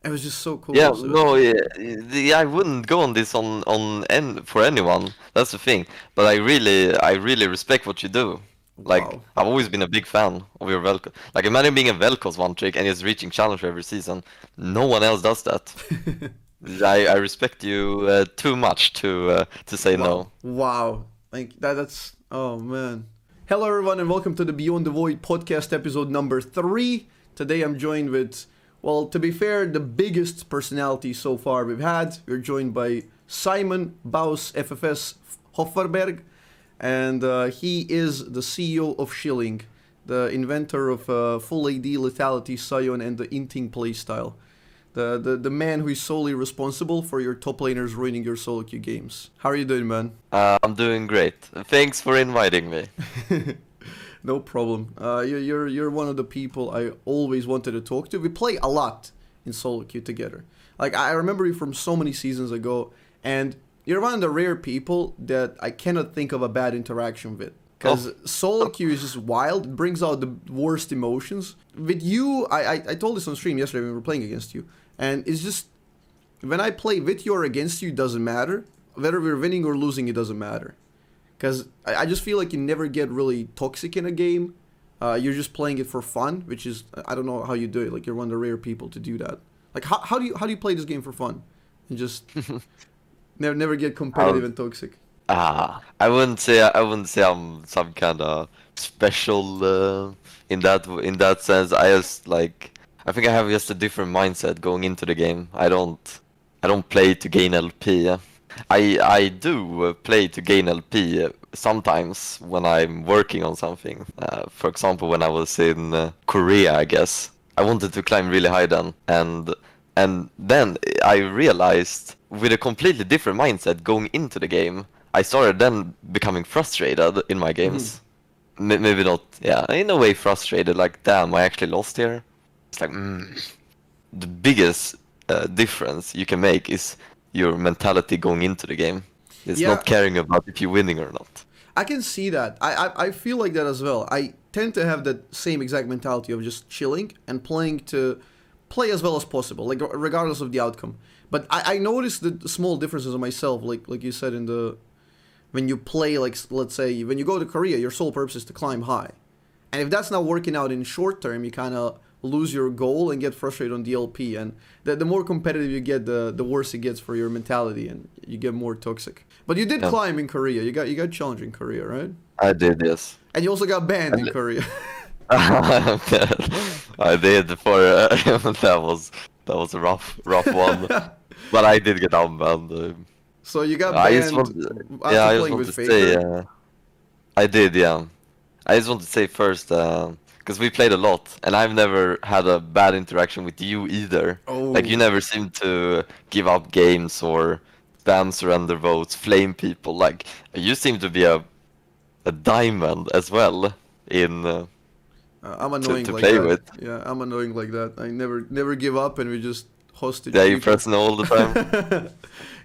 It was just so Yeah, cool. So no, I wouldn't go on this for anyone. That's the thing. But I really respect what you do. Like, wow. I've always been a big fan of your Velcro. Like, imagine being a Velcos one trick and just reaching Challenger every season. No one else does that. I respect you too much to say Wow. no. Wow. Like that's oh man. Hello everyone and welcome to the Beyond the Void podcast episode number 3. Today I'm joined with, well, to be fair, the biggest personality so far we've had. We're joined by Simon Baus FFS Hofferberg, and he is the CEO of Shilling, the inventor of full AD lethality Sion and the Inting playstyle. The man who is solely responsible for your top laners ruining your solo queue games. How are you doing, man? I'm doing great. Thanks for inviting me. No problem. You're one of the people I always wanted to talk to. We play a lot in solo queue together. Like I remember you from so many seasons ago, and you're one of the rare people that I cannot think of a bad interaction with. Because solo queue is just wild. It brings out the worst emotions. With you, I told this on stream yesterday when we were playing against you, and it's just when I play with you or against you, it doesn't matter. Whether we're winning or losing, it doesn't matter. Because I just feel like you never get really toxic in a game. You're just playing it for fun, which is, I don't know how you do it. Like, you're one of the rare people to do that. Like, how do you play this game for fun? And just never get competitive and toxic. I wouldn't say I'm some kind of special in that sense. I think I have just a different mindset going into the game. I don't play to gain LP. I do play to gain LP sometimes when I'm working on something. For example, when I was in Korea, I guess I wanted to climb really high then, and then I realized with a completely different mindset going into the game, I started then becoming frustrated in my Mhm. games. Maybe not, yeah, in a way frustrated. Like, damn, I actually lost here. It's like, the biggest difference you can make is your mentality going into the game. It's Yeah, not caring about if you're winning or not. I can see that. I feel like that as well. I tend to have that same exact mentality of just chilling and playing to play as well as possible, like regardless of the outcome. But I noticed the small differences in myself, like you said in the when you play, like let's say when you go to Korea, your sole purpose is to climb high, and if that's not working out in short term, you kind of lose your goal and get frustrated on DLP. And the more competitive you get, the worse it gets for your mentality, and you get more toxic. But you did Yeah, climb in Korea. You got challenged in Korea, right? I did, yes. And you also got banned in And Korea. I did for that was a rough one, but I did get unbanned. So you got I just banned want, yeah, after I just playing want with to say, Faker. I did, yeah. I just want to say first, because we played a lot, and I've never had a bad interaction with you either. Like, you Oh, never seem to give up games or spam surrender votes, flame people. Like, you seem to be a diamond as well in I'm to annoying to like play that. with. Yeah, I'm annoying like that. I never give up, and we just hostage Yeah, you people. pressing all the time.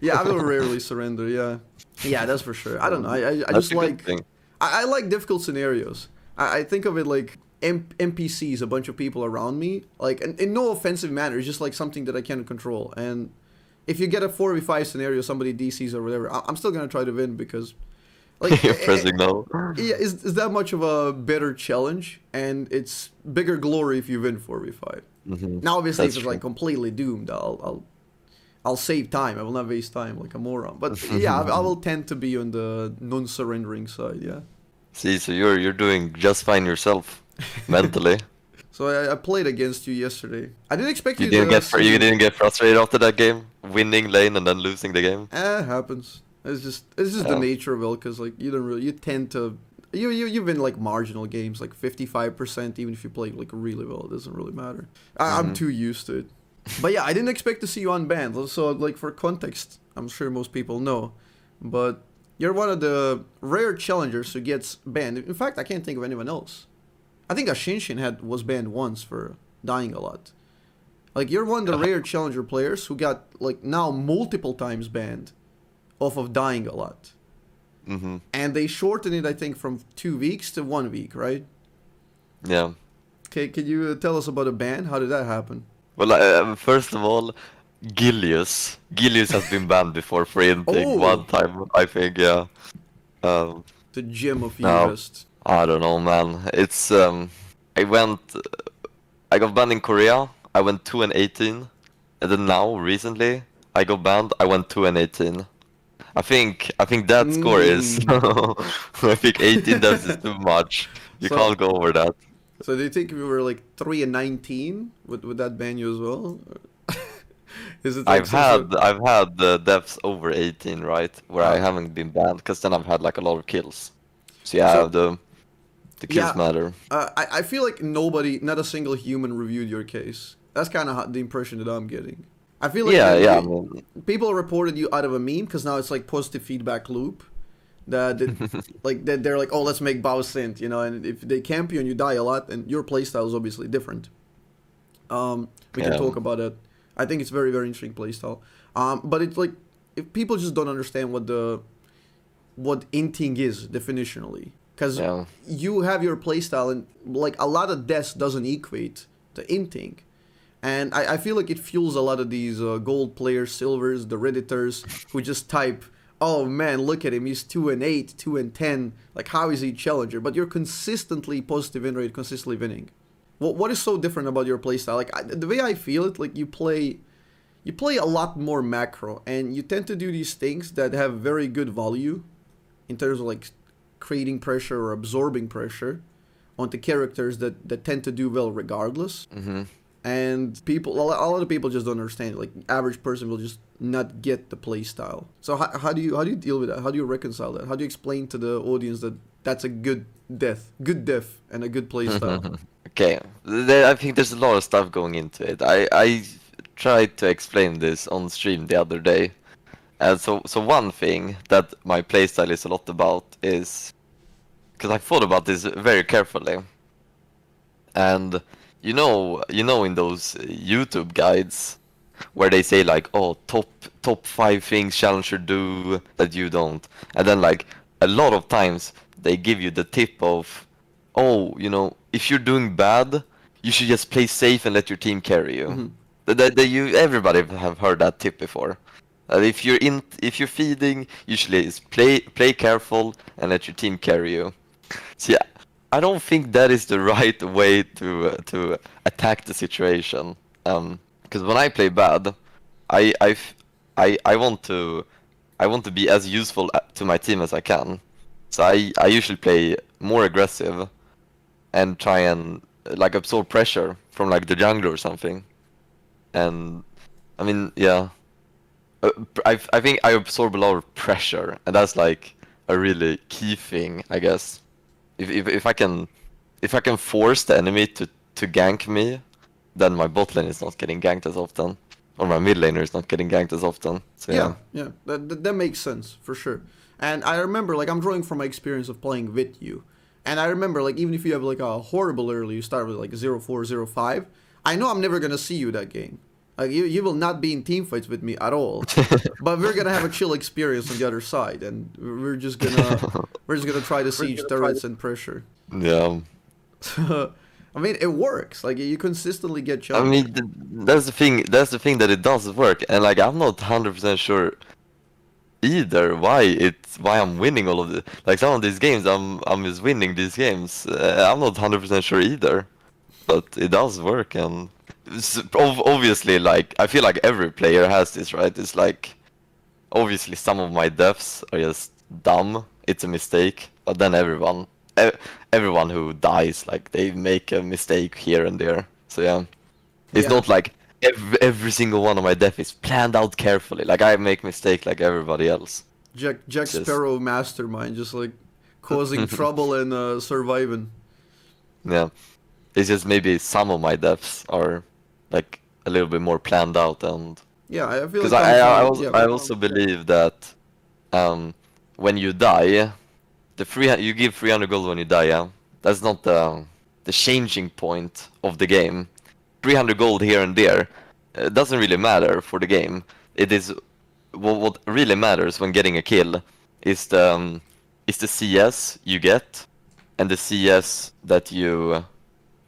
Yeah, I will rarely surrender. Yeah, yeah, that's for sure. I don't know. I That's just a good like thing. I like difficult scenarios. I think of it like NPCs, a bunch of people around me. Like, in no offensive manner, it's just like something that I can't control. And if you get a 4v5 scenario, somebody DCs or whatever, I'm still gonna try to win because, like, You're pressing no. yeah, is that much of a better challenge, and it's bigger glory if you win 4v5. Now, obviously, if That's it's like true. completely doomed, I'll save time. I will not waste time like a moron. But yeah, I will tend to be on the non-surrendering side. Yeah. See, so you're doing just fine yourself, mentally. So I played against you yesterday. I didn't expect You you didn't to get you see. didn't get frustrated after that game, winning lane and then losing the game. Happens. It's just the Yeah. nature of it, because like you tend to you win like marginal games like 55%, even if you play like really well. It doesn't really matter. I'm hmm too used to it. But yeah, I didn't expect to see you unbanned. So like for context, I'm sure most people know, but you're one of the rare challengers who gets banned. In fact, I can't think of anyone else. I think Ashinshin was banned once for dying a lot. Like, you're one of the rare challenger players who got like now multiple times banned off of dying a lot. hmm And they shortened it, I think, from 2 weeks to 1 week, right? Yeah. Okay, can you tell us about a ban? How did that happen? Well, first of all, Gilius has been banned before for Inting one Oh, time, I think. Yeah. Um, the gem of now East. I don't know, man. It's I went, I got banned in Korea. I went 2-18, and then now recently I got banned. I went 2-18. I think that score is. Mm. I think 18 deaths is too much. You So, can't go over that. so do you think if we were like 3-19, would that ban you as well? Is it like I've so so? had I've had the deaths over 18, right, where I Uh, haven't been banned, because then I've had like a lot of kills. So yeah, so the kills yeah, matter. I feel like nobody, not a single human, reviewed your case. That's kind of the impression that I'm getting. I feel like Yeah, yeah. I mean, people reported you out of a meme because now it's like positive feedback loop. That like that they're like, oh, let's make Baus synth, you know, and if they camp you and you die a lot, and your playstyle is obviously different. We can yeah. talk about it. I think it's very very interesting playstyle. But it's like if people just don't understand what inting is definitionally, because Yeah. you have your playstyle and like a lot of deaths doesn't equate to inting. And I feel like it fuels a lot of these gold players, silvers, the redditors who just type, "Oh man, look at him! He's 2-8, 2-10. Like, how is he challenger?" But you're consistently positive win rate, consistently winning. What is so different about your playstyle? Like the way I feel it, like you play a lot more macro, and you tend to do these things that have very good value in terms of like creating pressure or absorbing pressure onto characters that tend to do well regardless. Hmm. And people, a lot of people just don't understand. Like average person will just not get the play style. So how do you deal with that? How do you reconcile that? How do you explain to the audience that that's a good death, and a good play style? Okay. I think there's a lot of stuff going into it. I tried to explain this on stream the other day. And so one thing that my playstyle is a lot about is, because I thought about this very carefully. And in those YouTube guides where they say like, oh, top 5 things challenger do that you don't, and then like a lot of times they give you the tip of, oh, if you're doing bad, you should just play safe and let your team carry you. Hmm. Everybody have heard that tip before. If you're feeding, usually it's play careful and let your team carry you. So yeah, I don't think that is the right way to attack the situation. Because when I play bad, I I f- I want to be as useful to my team as I can. So I usually play more aggressive and try and like absorb pressure from like the jungler or something. And I mean, yeah, I think I absorb a lot of pressure, and that's like a really key thing, I guess. If I can force the enemy to gank me, then my bot lane is not getting ganked as often, or my mid laner is not getting ganked as often. So yeah. Yeah, that makes sense for sure. And I remember, like, I'm drawing from my experience of playing with you, and I remember, like, even if you have like a horrible early, you start with like 0-4, 0-5. I know I'm never gonna see you that game. Like, you will not be in team fights with me at all. But we're gonna have a chill experience on the other side, and we're just gonna try to siege turrets and pressure. Yeah. I mean, it works. Like, you consistently get I challenger. mean, that's the thing. That's the thing that it does work, and like I'm not 100% sure either why I'm winning all of the like some of these games. I'm just winning these games. I'm not 100% sure either, but it does work, and obviously, like I feel like every player has this, right? It's like obviously some of my deaths are just dumb. It's a mistake, but then e- everyone who dies, like they make a mistake here and there. So yeah. It's Yeah, not like every single one of my death is planned out carefully. Like I make mistake like everybody else. Jack It's just Sparrow mastermind, just like causing trouble and surviving. yeah. It's just maybe some of my deaths are like a little bit more planned out, and Yeah, I feel because like coming from also yeah. I also believe that um when you die, you give 300 gold when you die. Yeah, that's not the changing point of the game. 300 gold here and there doesn't really matter for the game. It is what really matters when getting a kill is the CS you get, and the CS that you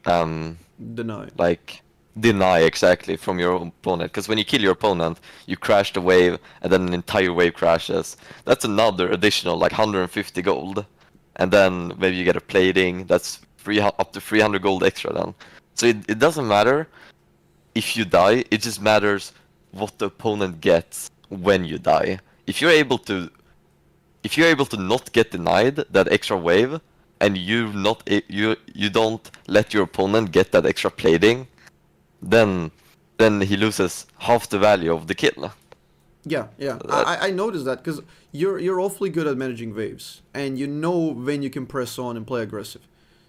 um Deny. like deny exactly from your opponent. Because when you kill your opponent, you crash the wave, and then an entire wave crashes. That's another additional like 150 gold, and then maybe you get a plating. That's up to 300 gold extra then. So it doesn't matter if you die. It just matters what the opponent gets when you die. If you're able to not get denied that extra wave, and you don't let your opponent get that extra plating, then he loses half the value of the kill. Yeah, yeah. So I noticed that because you're awfully good at managing waves, and you know when you can press on and play aggressive.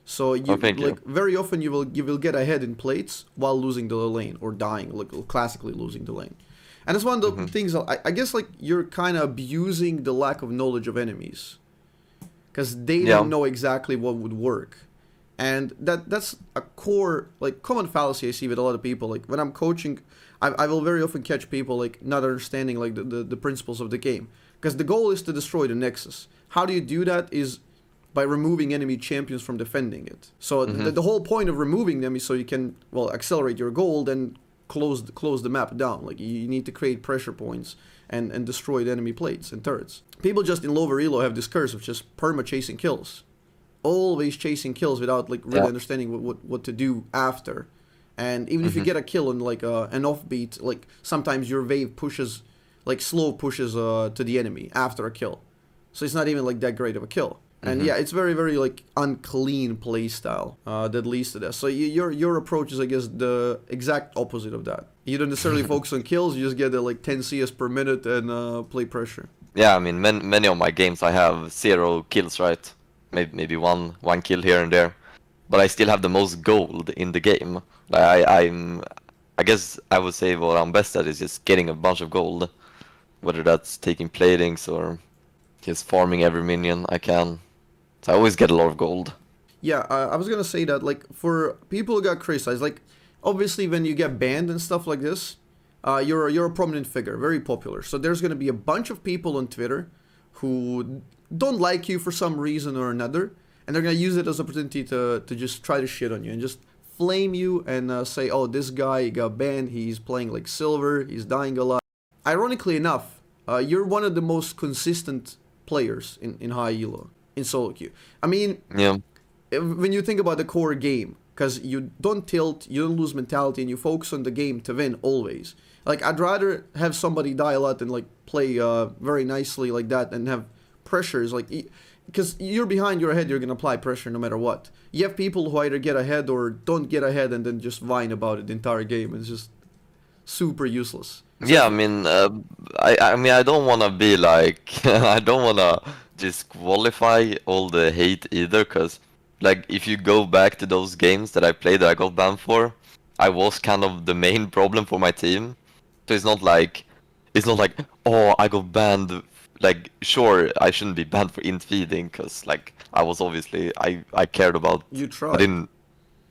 So oh, you thank you. like very often you will get ahead in plates while losing the lane or dying, like classically losing the lane. And it's one of the Hmm. things I guess like you're kind of abusing the lack of knowledge of enemies because they Yeah. don't know exactly what would work. And that's a core like common fallacy I see with a lot of people. Like when I'm coaching, I will very often catch people like not understanding like the principles of the game, because the goal is to destroy the nexus. How do you do that is by removing enemy champions from defending it. So Hmm. the whole point of removing them is so you can well accelerate your gold and close the map down. Like you need to create pressure points and destroy the enemy plates and turrets. People just in lower elo have this curse of just perma chasing kills, always chasing kills without like really Yeah. understanding what to do after. And even if you Hmm. get a kill on like an offbeat, like sometimes your wave pushes, like slow pushes to the enemy after a kill, so it's not even like that great of a kill. And Hmm. yeah, it's very very like unclean play style that leads to that. So your approach is I guess the exact opposite of that. You don't necessarily focus on kills. You just get like 10 CS per minute and play pressure. Yeah, I mean, many of my games I have 0 kills, right? Maybe one kill here and there, but I still have the most gold in the game. Like I guess I would say what I'm best at is just getting a bunch of gold, whether that's taking platings or just farming every minion I can. So I always get a lot of gold. Yeah, I was gonna say that like for people who got criticized, like obviously when you get banned and stuff like this, you're a prominent figure, very popular. So there's gonna be a bunch of people on Twitter who don't like you for some reason or another, and they're gonna use it as an opportunity to just try to shit on you and just flame you and say, oh, this guy got banned, he's playing like silver, he's dying a lot. Ironically enough, you're one of the most consistent players in high elo in solo queue. I mean, Yeah. when you think about the core game, because you don't tilt, you don't lose mentality, and you focus on the game to win always. Like I'd rather have somebody die a lot than like play very nicely like that and have pressures like because you're behind, you're ahead, you're gonna apply pressure no matter what. You have people who either get ahead or don't get ahead and then just whine about it the entire game. It's just super useless. So Yeah, I mean, I mean, I don't wanna be like, I don't wanna disqualify all the hate either, cause like if you go back to those games that I played that I got banned for, I was kind of the main problem for my team. So it's not like, oh, I got banned. Like, sure, I shouldn't be banned for int feeding, cause like I was obviously I cared about. you I tried. didn't.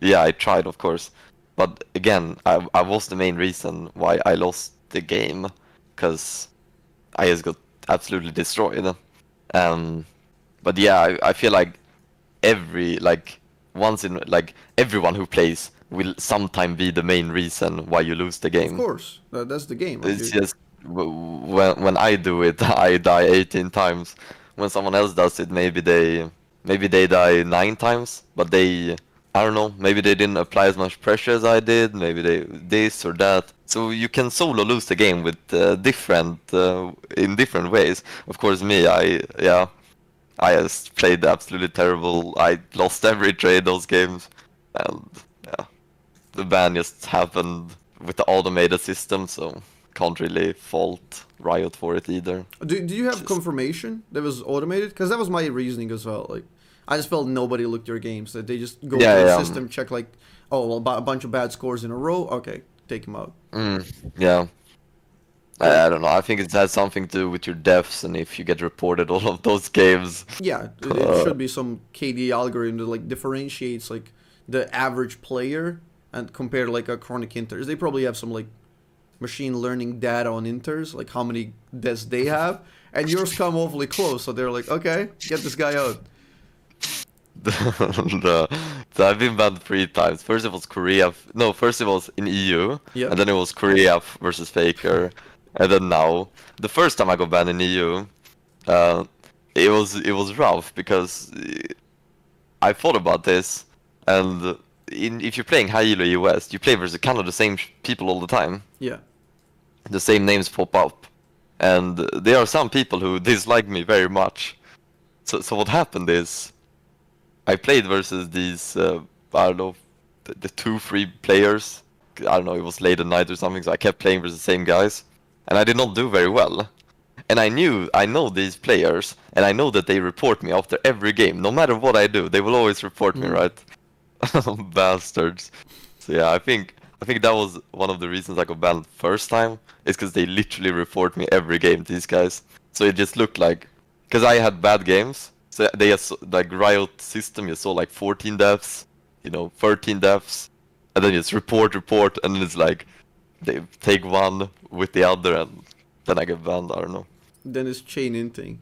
Yeah, I tried, of course. But again, I was the main reason why I lost the game, because I just got absolutely destroyed. Um, but yeah, I feel like once in like everyone who plays will sometime be the main reason why you lose the Of game. course, that's the game. Like It's just when I do it, I die 18 times. When someone else does it, maybe they die 9 times, but they I don't know, maybe they didn't apply as much pressure as I did, maybe they this or that. So you can solo lose the game with different in different ways. Of course, me, I just played absolutely terrible. I lost every trade those games, and yeah, the ban just happened with the automated system, so can't really fault Riot for it either. do you have Just confirmation that was automated? Because that was my reasoning as well. Like, I just felt nobody looked your games. That they just go yeah, through the yeah, system, check like, oh, well, a bunch of bad scores in a row. Okay, take him out. yeah. So I don't know. I think it has something to do with your deaths, and if you get reported all of those games. yeah, it Uh, should be some KD algorithm that like differentiates like the average player and compare to like a chronic inters. They probably have some like machine learning data on inters, like how many deaths they have, and yours come awfully close. So they're like, okay, get this guy out. So I've been banned 3 times. First it was Korea. No, first it was in EU, Yeah. and then it was Korea versus Faker, and then now the first time I got banned in EU, uh, it was rough because I thought about this, and if you're playing high elo US, you play versus kind of the same people all the time. Yeah. The same names pop up, and there are some people who dislike me very much. So what happened is, I played versus these I don't know, the 2-3 players. I don't know, it was late at night or something, so I kept playing versus the same guys, and I did not do very well. And I know these players, and I know that they report me after every game. No matter what I do, they will always report me, right? Bastards. So yeah, I think that was one of the reasons I got banned first time, is because they literally report me every game, these guys. So it just looked like, because I had bad games, so they just, like Riot system, you saw like 14 deaths, 13 deaths, and then just report, and then it's like, they take one with the other, and then I get banned, I don't know. Then it's chain inting.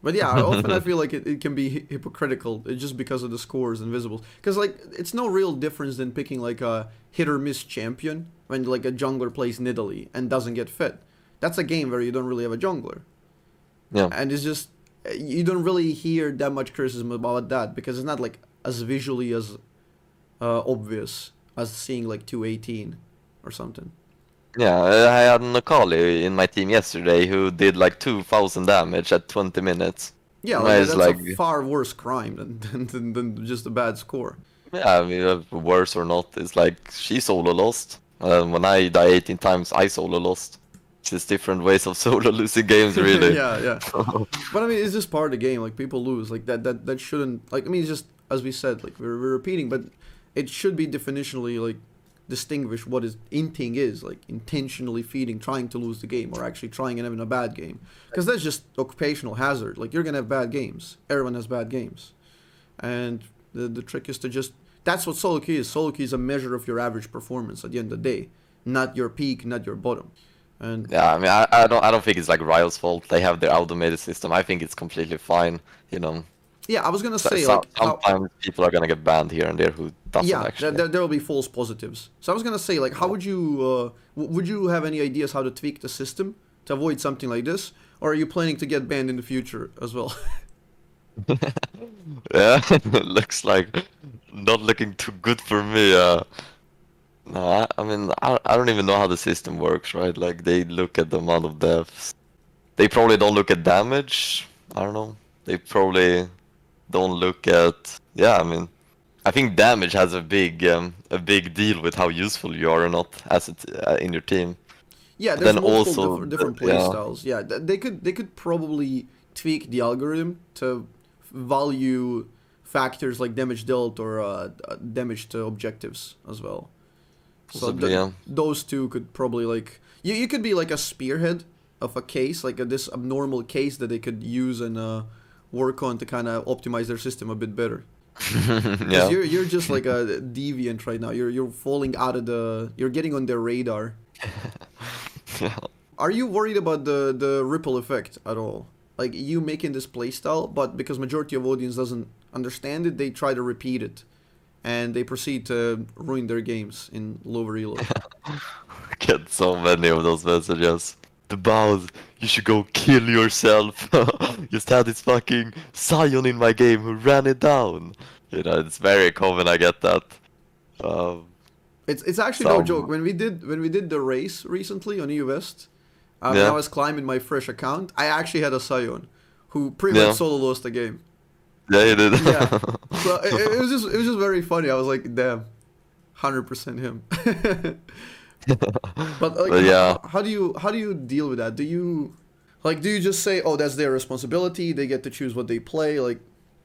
But yeah, often I feel like it can be hypocritical just because of the scores and visibles. Because like it's no real difference than picking like a hit or miss champion when like a jungler plays Nidalee and doesn't get fed. That's a game where you don't really have a jungler. Yeah. And it's just you don't really hear that much criticism about that because it's not like as visually as obvious as seeing like 218 or something. Yeah, I had Nakali in my team yesterday who did like 2,000 damage at 20 minutes. Yeah, And like, I that's was like, a far worse crime than just a bad score. yeah, I mean, worse or not, it's like she solo lost. When I die 18 times, I solo lost. It's just different ways of solo losing games, really. Yeah, yeah. But I mean, it's just part of the game. Like people lose. Like that shouldn't. Like I mean, it's just as we said. Like we're repeating, but it should be definitionally like distinguish what is inting is like intentionally feeding, trying to lose the game, or actually trying and having a bad game. Because that's just occupational hazard. Like you're gonna have bad games. Everyone has bad games, and the trick is to just. That's what solo queue is. Solo queue is a measure of your average performance at the end of the day, not your peak, not your bottom. And Yeah, I mean, I don't think it's like Riot's fault. They have their automated system. I think it's completely fine, you know. yeah, I was gonna So, say like how, sometimes people are gonna get banned here and there who doesn't yeah, actually. there will be false positives. So I was gonna say like how would you would you have any ideas how to tweak the system to avoid something like this, or are you planning to get banned in the future as well? Yeah, looks like not looking too good for me. No, I mean, I don't even know how the system works, right? Like, they look at the amount of deaths. They probably don't look at damage. I don't know. They probably don't look at. Yeah, I mean, I think damage has a big deal with how useful you are or not as in your team. Yeah, And there's then multiple also, different play yeah, styles. Yeah, they could probably tweak the algorithm to value factors like damage dealt or damage to objectives as well. So possibly, yeah. those two could probably like you could be like a spearhead of a case like this abnormal case that they could use and work on to kind of optimize their system a bit better. Because Yeah. you're just like a deviant right now. You're falling out of you're getting on their radar. Yeah. Are you worried about the ripple effect at all? Like you making this playstyle, but because majority of audience doesn't understand it, they try to repeat it, and they proceed to ruin their games in lower elo. Get so many of those messages. The Baus, you should go kill yourself. Just had this fucking Sion in my game who ran it down. It's very common. I get that. Um, It's actually no some joke. When we did the race recently on EU West, and I yeah, was climbing my fresh account, I actually had a Sion, who pretty yeah, much solo lost the game. yeah, you did. Yeah, so it was just very funny. I was like, damn, 100% him. But like, But yeah, how do you deal with that? Do you just say, oh, that's their responsibility. They get to choose what they play. Like,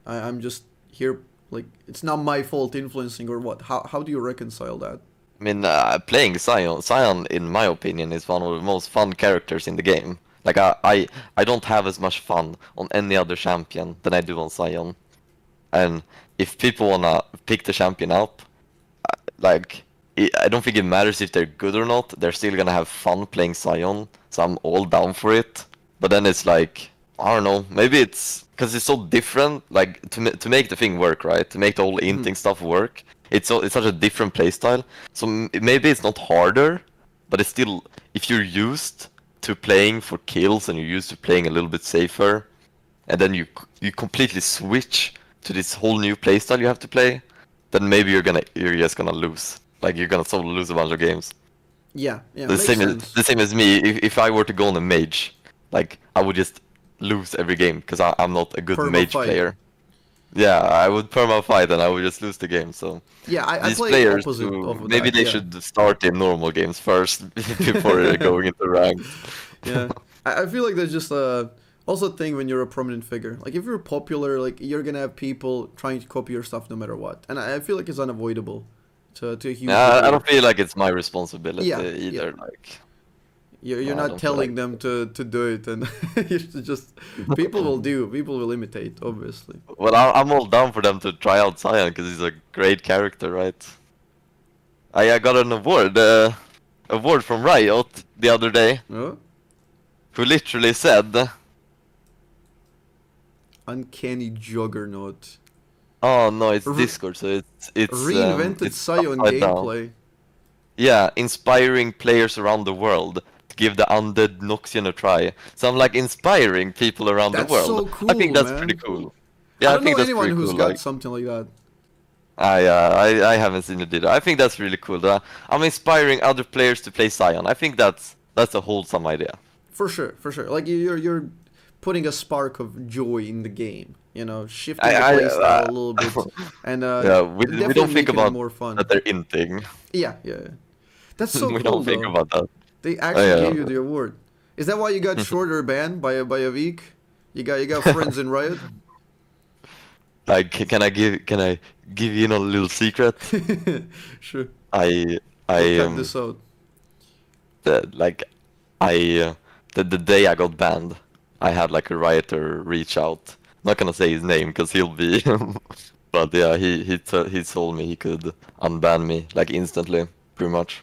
I'm just here. Like, it's not my fault influencing or what. How do you reconcile that? I mean, playing Sion, in my opinion, is one of the most fun characters in the game. Like, I don't have as much fun on any other champion than I do on Sion. And if people wanna pick the champion up, like, I don't think it matters if they're good or not. They're still gonna have fun playing Sion, so I'm all down for it. But then it's like, I don't know. Maybe it's because it's so different. Like to make the thing work, right? To make the whole inting stuff work, it's such a different playstyle. So maybe it's not harder, but it's still, if you're used to playing for kills and you're used to playing a little bit safer, and then you completely switch to this whole new playstyle you have to play, then maybe you're just gonna lose. Like you're gonna sort of lose a bunch of games. Yeah, The makes same sense. the same as me. If I were to go on a mage, like I would just lose every game because I'm not a good mage Perma-fight. player. Yeah, I would perma fight and I would just lose the game. So Yeah, I these play players, opposite of maybe that. they Yeah, should start in normal games first before going into ranked. yeah. I feel like there's just also a thing when you're a prominent figure. Like if you're popular, like you're gonna have people trying to copy your stuff no matter what, and I feel like it's unavoidable to a huge Yeah, I degree. don't feel like it's my responsibility Yeah, either. yeah. Like, You're no, I not don't feel telling like. them to do it, and you should just people will imitate, obviously. Well, I'm all down for them to try out Sion because he's a great character, right? I got an award from Riot the other day, Oh, who literally said, uncanny juggernaut. "Oh no, it's Re- Discord, so Reinvented it's Sion upside down. gameplay. Yeah, inspiring players around the world to give the undead Noxian a try." So I'm like inspiring people around the That's world. so I think cool, that's pretty man. cool. I Yeah, I don't know think that's anyone pretty who's cool. got Like, something like that. I haven't seen it either. I think that's really cool. I'm inspiring other players to play Sion. I think that's a wholesome idea. For sure, for sure. Like you're putting a spark of joy in the game. You know, I, shifting the I playstyle a little bit, and yeah, we don't definitely think making it about more fun. that they're inting. Yeah, yeah, yeah. That's so We cool don't think though. about that. They Oh actually yeah. gave you the award. Is that why you got shorter banned by a week? You got friends in Riot? Like, can I give you a little secret? Sure. I We'll I cut this out. like I the day I got banned, I had like a rioter reach out. Not gonna say his name because he'll be, but yeah, he told me he could unban me like instantly, pretty much.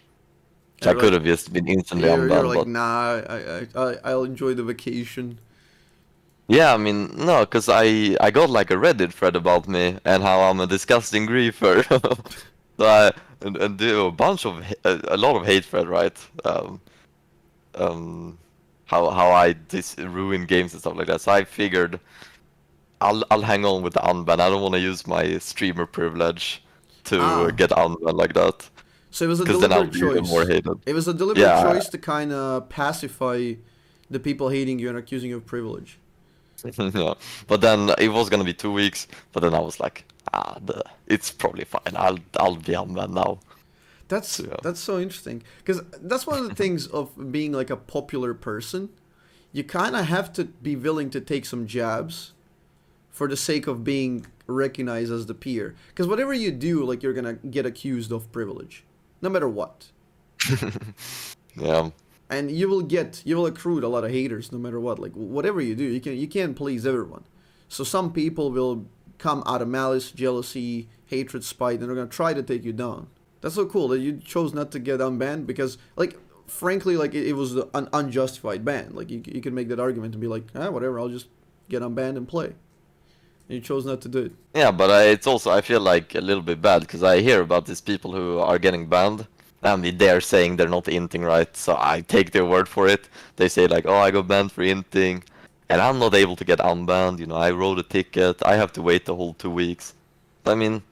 So I You're could like, have just been instantly you're unbanned, like, but nah. I'll enjoy the vacation. yeah, I mean no, because I got like a Reddit thread about me and how I'm a disgusting griefer. So and do a bunch of a lot of hate thread, right? Um, how I ruin games and stuff like that. So I figured I'll hang on with the unban. I don't want to use my streamer privilege to Ah, get unbanned like that, so it was a because then I'll deliberate be even more choice. hated. It was a deliberate Yeah, choice to kind of pacify the people hating you and accusing you of privilege. yeah. But then it was gonna be 2 weeks. But then I was like, it's probably fine. I'll be unbanned now. That's So, yeah. that's so interesting because that's one of the things of being like a popular person. You kind of have to be willing to take some jabs for the sake of being recognized as the peer. Because whatever you do, like you're gonna get accused of privilege, no matter what. Yeah. And you will accrue a lot of haters no matter what. Like whatever you do, you can't please everyone. So some people will come out of malice, jealousy, hatred, spite, and they're gonna try to take you down. That's so cool that you chose not to get unbanned because, like, frankly, like it was an unjustified ban. Like you could make that argument and be like, whatever, I'll just get unbanned and play. And you chose not to do it. Yeah, but it's also, I feel like a little bit bad because I hear about these people who are getting banned. I mean, they're saying they're not inting, right? So I take their word for it. They say like, oh, I got banned for inting, and I'm not able to get unbanned. You know, I wrote a ticket. I have to wait the whole 2 weeks. I mean,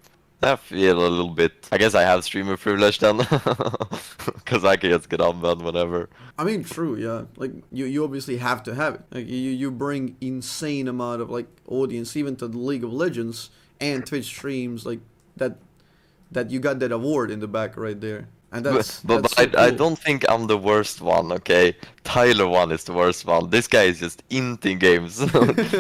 I feel a little bit. I guess I have streamer privilege then, because I can just get unbanned whenever. I mean, true, yeah. Like you obviously have to have it. Like you bring insane amount of like audience even to the League of Legends and Twitch streams like that you got that award in the back right there. And But that's so I cool. don't think I'm the worst one, okay? Tyler one is the worst one. This guy is just inting games.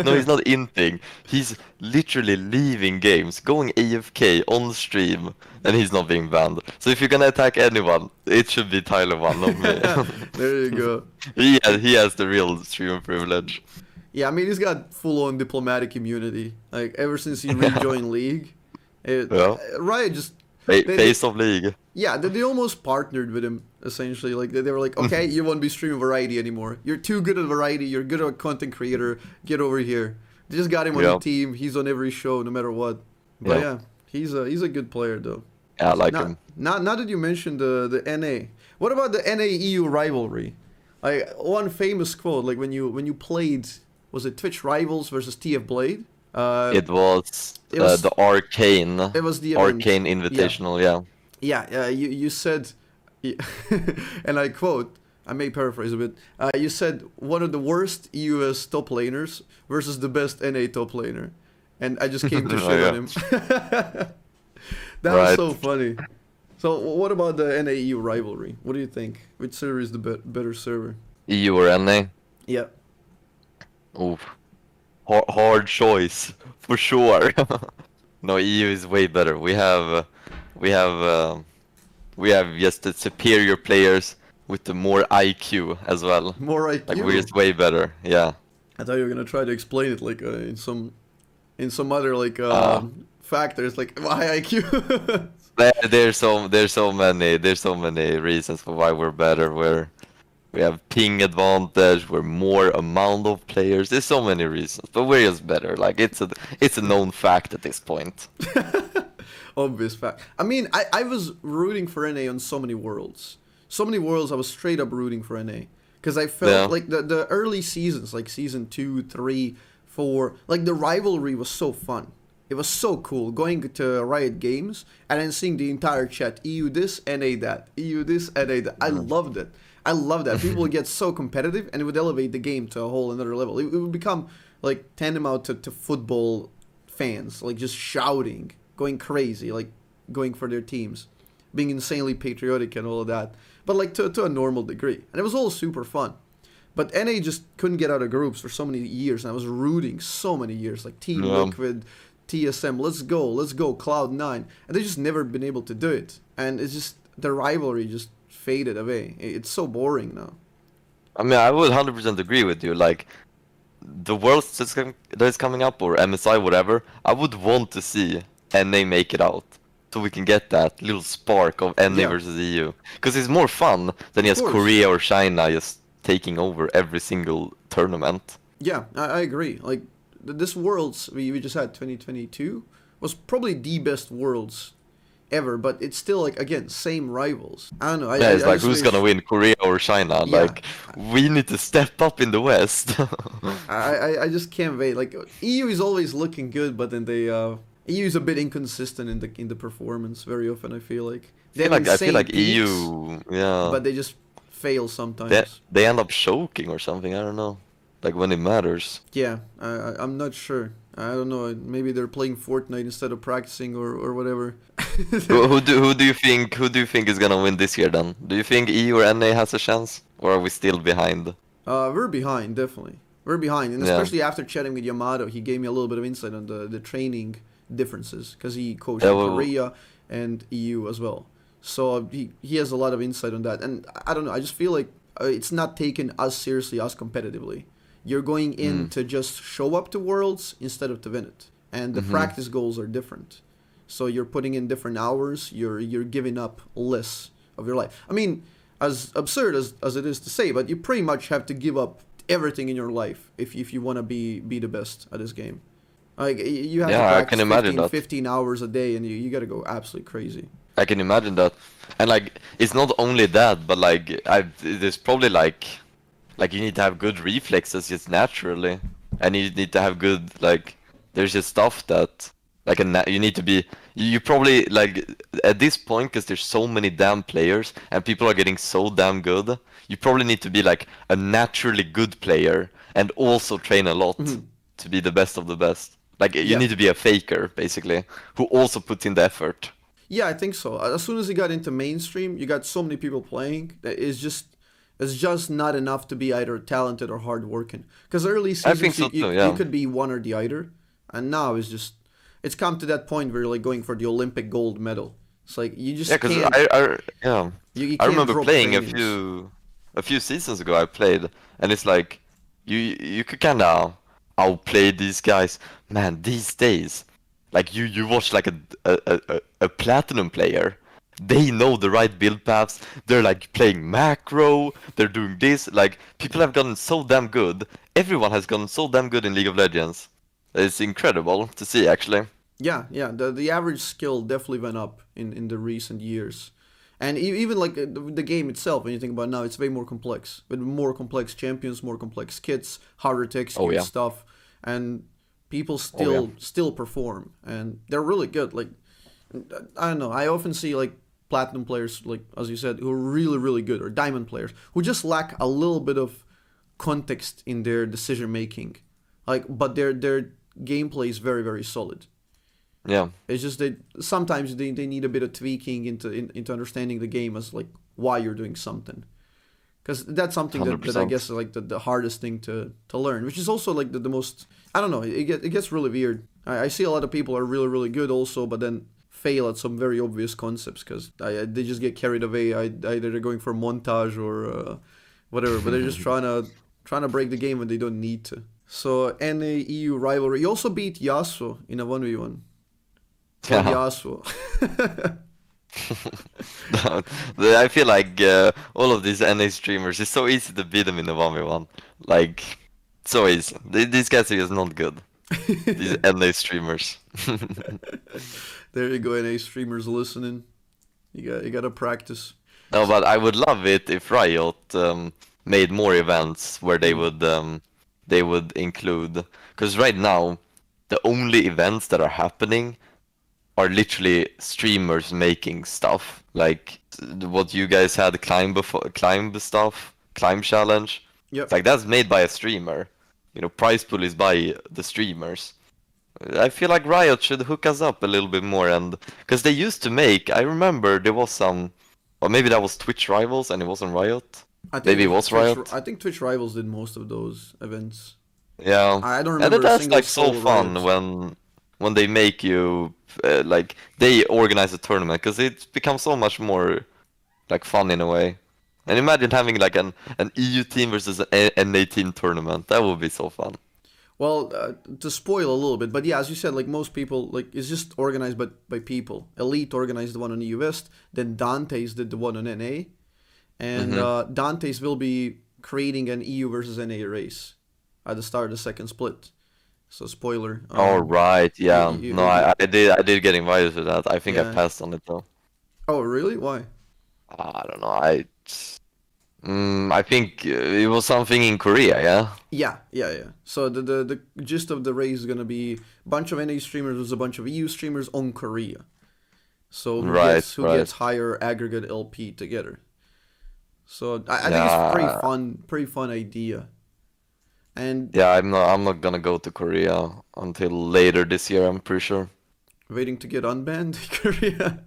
No, he's not inting. He's literally leaving games, going AFK on stream, and he's not being banned. So if you're gonna attack anyone, it should be Tyler one, not me. There you go. He has the real streamer privilege. Yeah, I mean he's got full on diplomatic immunity. Like ever since he rejoined League, Yeah. Riot just they Face of league. Yeah, they almost partnered with him, essentially. Like, they were like, okay, you won't be streaming variety anymore. You're too good at variety. You're good at content creator. Get over here. They just got him on the Yep. team. He's on every show, no matter what. But Yep. yeah, he's a good player, though. Yeah, I like Now, him. now that you mentioned the NA, what about the NA EU rivalry? Like, one famous quote, like when you played, was it Twitch Rivals versus TF Blade? It was, It was the Arcane it was the event. Arcane Yeah. Invitational. Yeah. Yeah, you said, and I quote, I may paraphrase a bit. You said one of the worst US top laners versus the best NA top laner, and I just came to Oh, shit yeah. on him. That was Right. so funny. So what about the NA EU rivalry? What do you think? Which server is the better server? EU or NA? Yeah, Oof. Hard choice for sure. No, EU is way better. We have, we have just the superior players with the more IQ as well. more Like we're IQ. just way better. Yeah. I thought you were gonna try to explain it like in some other like Uh, factors like high IQ. there's so many reasons for why we're better. We have ping advantage. We're more amount of players. There's so many reasons, but we're just better. Like it's a known fact at this point. Obvious fact. I mean, I was rooting for NA on so many worlds. So many worlds I was straight up rooting for NA. Because I felt Yeah. like the early seasons, like season 2, 3, 4, like the rivalry was so fun. It was so cool going to Riot Games and then seeing the entire chat, EU this, NA that, EU this, NA that. I loved it. I love that. People would get so competitive and it would elevate the game to a whole another level. It would become like tantamount to football fans, like just shouting, going crazy, like going for their teams, being insanely patriotic and all of that. But like to a normal degree. And it was all super fun. But NA just couldn't get out of groups for so many years, and I was rooting so many years, like Team Yeah. Liquid, TSM, let's go, Cloud9. And they just never been able to do it. And it's just, the rivalry just faded away. It's so boring now. I mean, I would 100% agree with you. Like, the worlds that is coming up, or MSI, whatever, I would want to see NA make it out. So we can get that little spark of NA Yeah. versus EU. Because it's more fun than Of just course. Korea or China just taking over every single tournament. Yeah, I agree. Like, this Worlds we just had 2022 was probably the best Worlds ever, but it's still like, again, same rivals. I don't know. Yeah, it's I like just who's wish- gonna win, Korea or China? Yeah. Like, we need to step up in the West. I just can't wait. Like, EU is always looking good, but then they EU is a bit inconsistent in the performance very often. I feel like they have I feel insane like peaks, EU, yeah, but they just fail sometimes. they end up choking or something. I don't know. Like when it matters. Yeah, I'm not sure. I don't know. Maybe they're playing Fortnite instead of practicing or whatever. Who do you think is gonna win this year then? Do you think EU or NA has a chance, or are we still behind? We're behind, definitely. We're behind, and Yeah. especially after chatting with Yamato, he gave me a little bit of insight on the training differences because he coached Yeah, in well- Korea and EU as well. So he has a lot of insight on that, and I don't know. I just feel like it's not taken as seriously as competitively. You're going in to just show up to Worlds instead of to win it, and the practice goals are different. So you're putting in different hours. You're giving up less of your life. I mean, as absurd as it is to say, but you pretty much have to give up everything in your life if you want to be the best at this game. Like, you have to Yeah, I practice can imagine 15, that. 15 hours a day, and you got to go absolutely crazy. I can imagine that, and like it's not only that, but like there's probably like you need to have good reflexes just naturally, and you need to have good like there's just stuff that like you need to be you probably like at this point because there's so many damn players and people are getting so damn good. You probably need to be like a naturally good player and also train a lot to be the best of the best. Like you Yeah. need to be a faker basically who also puts in the effort. Yeah, I think so. As soon as you got into mainstream, you got so many people playing that it's just not enough to be either talented or hardworking. Because early I seasons, think so you, too, yeah. you could be one or the other, and now it's come to that point where you're like going for the Olympic gold medal. It's like you just Yeah, because can't. yeah, You I can't remember drop playing trainings. a few seasons ago. I played, and it's like you could kind of outplay these guys. Man, these days, like you watch like a platinum player, they know the right build paths. They're like playing macro. They're doing this. Like people have gotten so damn good. Everyone has gotten so damn good in League of Legends. It's incredible to see, actually. Yeah, yeah. The average skill definitely went up in the recent years, and even like the game itself. When you think about it now, it's way more complex with more complex champions, more complex kits, harder to Oh execute yeah. stuff, and people Oh yeah. still perform, and they're really good. Like I don't know. I often see like platinum players, like as you said, who are really good, or diamond players who just lack a little bit of context in their decision making. Like, but their gameplay is very solid. Yeah. It's just that sometimes they need a bit of tweaking into understanding the game as like why you're doing something. Because that's something that I 100%. guess is like the hardest thing to learn, which is also like the most, I don't know, it gets really weird. I see a lot of people are really good also, but then fail at some very obvious concepts because they just get carried away. Either they're going for montage or whatever, but they're just trying to break the game when they don't need to. So NA EU rivalry. You also beat Yasuo in a 1v1. Or Yeah. Yasuo. I feel like all of these NA streamers, it's so easy to beat them in the 1v1. Like, so easy. These guys are just not good. These NA streamers. There you go, NA streamers listening. You gotta practice. No, but I would love it if Riot made more events where Mm. they would include, because right now the only events that are happening are literally streamers making stuff. Like what you guys had, climb stuff, climb challenge. It's Yep. like that's made by a streamer. You know, prize pool is by the streamers. I feel like Riot should hook us up a little bit more, and because they used to make, I remember there was some, or maybe that was Twitch Rivals and it wasn't Riot. Maybe it was Riot. I think Twitch Rivals did most of those events. Yeah, I don't and remember a that's single like so solo fun Riot. when they make you like they organize a tournament because it becomes so much more like fun in a way. And imagine having like an EU team versus an NA team tournament. That would be so fun. Well, to spoil a little bit, but yeah, as you said, like most people, like it's just organized by people. Elite organized the one on EU West, then Dante's did the one on NA, and Hmm. Dante's will be creating an EU versus NA race at the start of the second split. So spoiler. All right, yeah. No, You I did get invited to that. I think I yeah. passed on it though. Oh really? Why? I don't know. I think it was something in Korea, yeah. Yeah. So the gist of the race is gonna be a bunch of NA streamers versus a bunch of EU streamers on Korea. So Right, who right. gets higher aggregate LP together? So I think it's Yeah, pretty fun idea. And yeah. I'm not gonna go to Korea until later this year. I'm pretty sure. waiting to get unbanned Korea.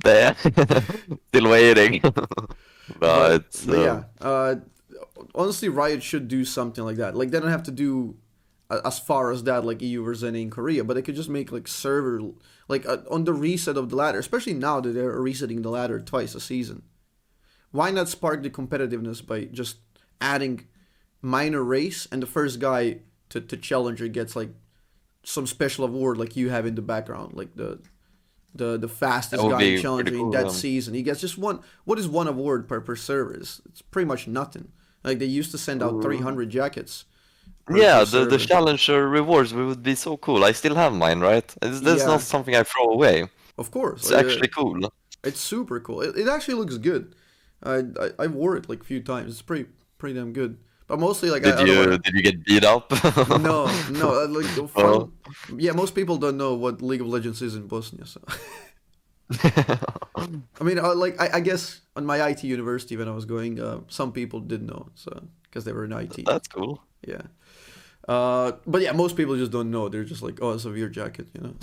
There. Still waiting. No, But it's but yeah, honestly, Riot should do something like that. Like they don't have to do as far as that, like EU versus NA in Korea, but they could just make like server, like on the reset of the ladder, especially now that they're resetting the ladder twice a season. Why not spark the competitiveness by just adding minor race and the first guy to challenger gets like some special award like you have in the background, like the that fastest would guy in be pretty challenger in cool. that season. He gets just one. What is one award per server? It's pretty much nothing. Like they used to send out Mm. 300 jackets per Yeah, the server. challenger rewards would be so cool. I still have mine, right? That's not Yeah, something I throw away. of course. It's actually cool. It's super cool. It actually looks good. I wore it like a few times. It's pretty damn good. But mostly like I don't wear. Did you get beat up? No, like the Oh. fun. Yeah, most people don't know what League of Legends is in Bosnia. So I mean, I guess on my IT university when I was going, some people did know, so because they were in IT. That's cool. Yeah. But yeah, most people just don't know. They're just like, oh, it's a weird jacket, you know.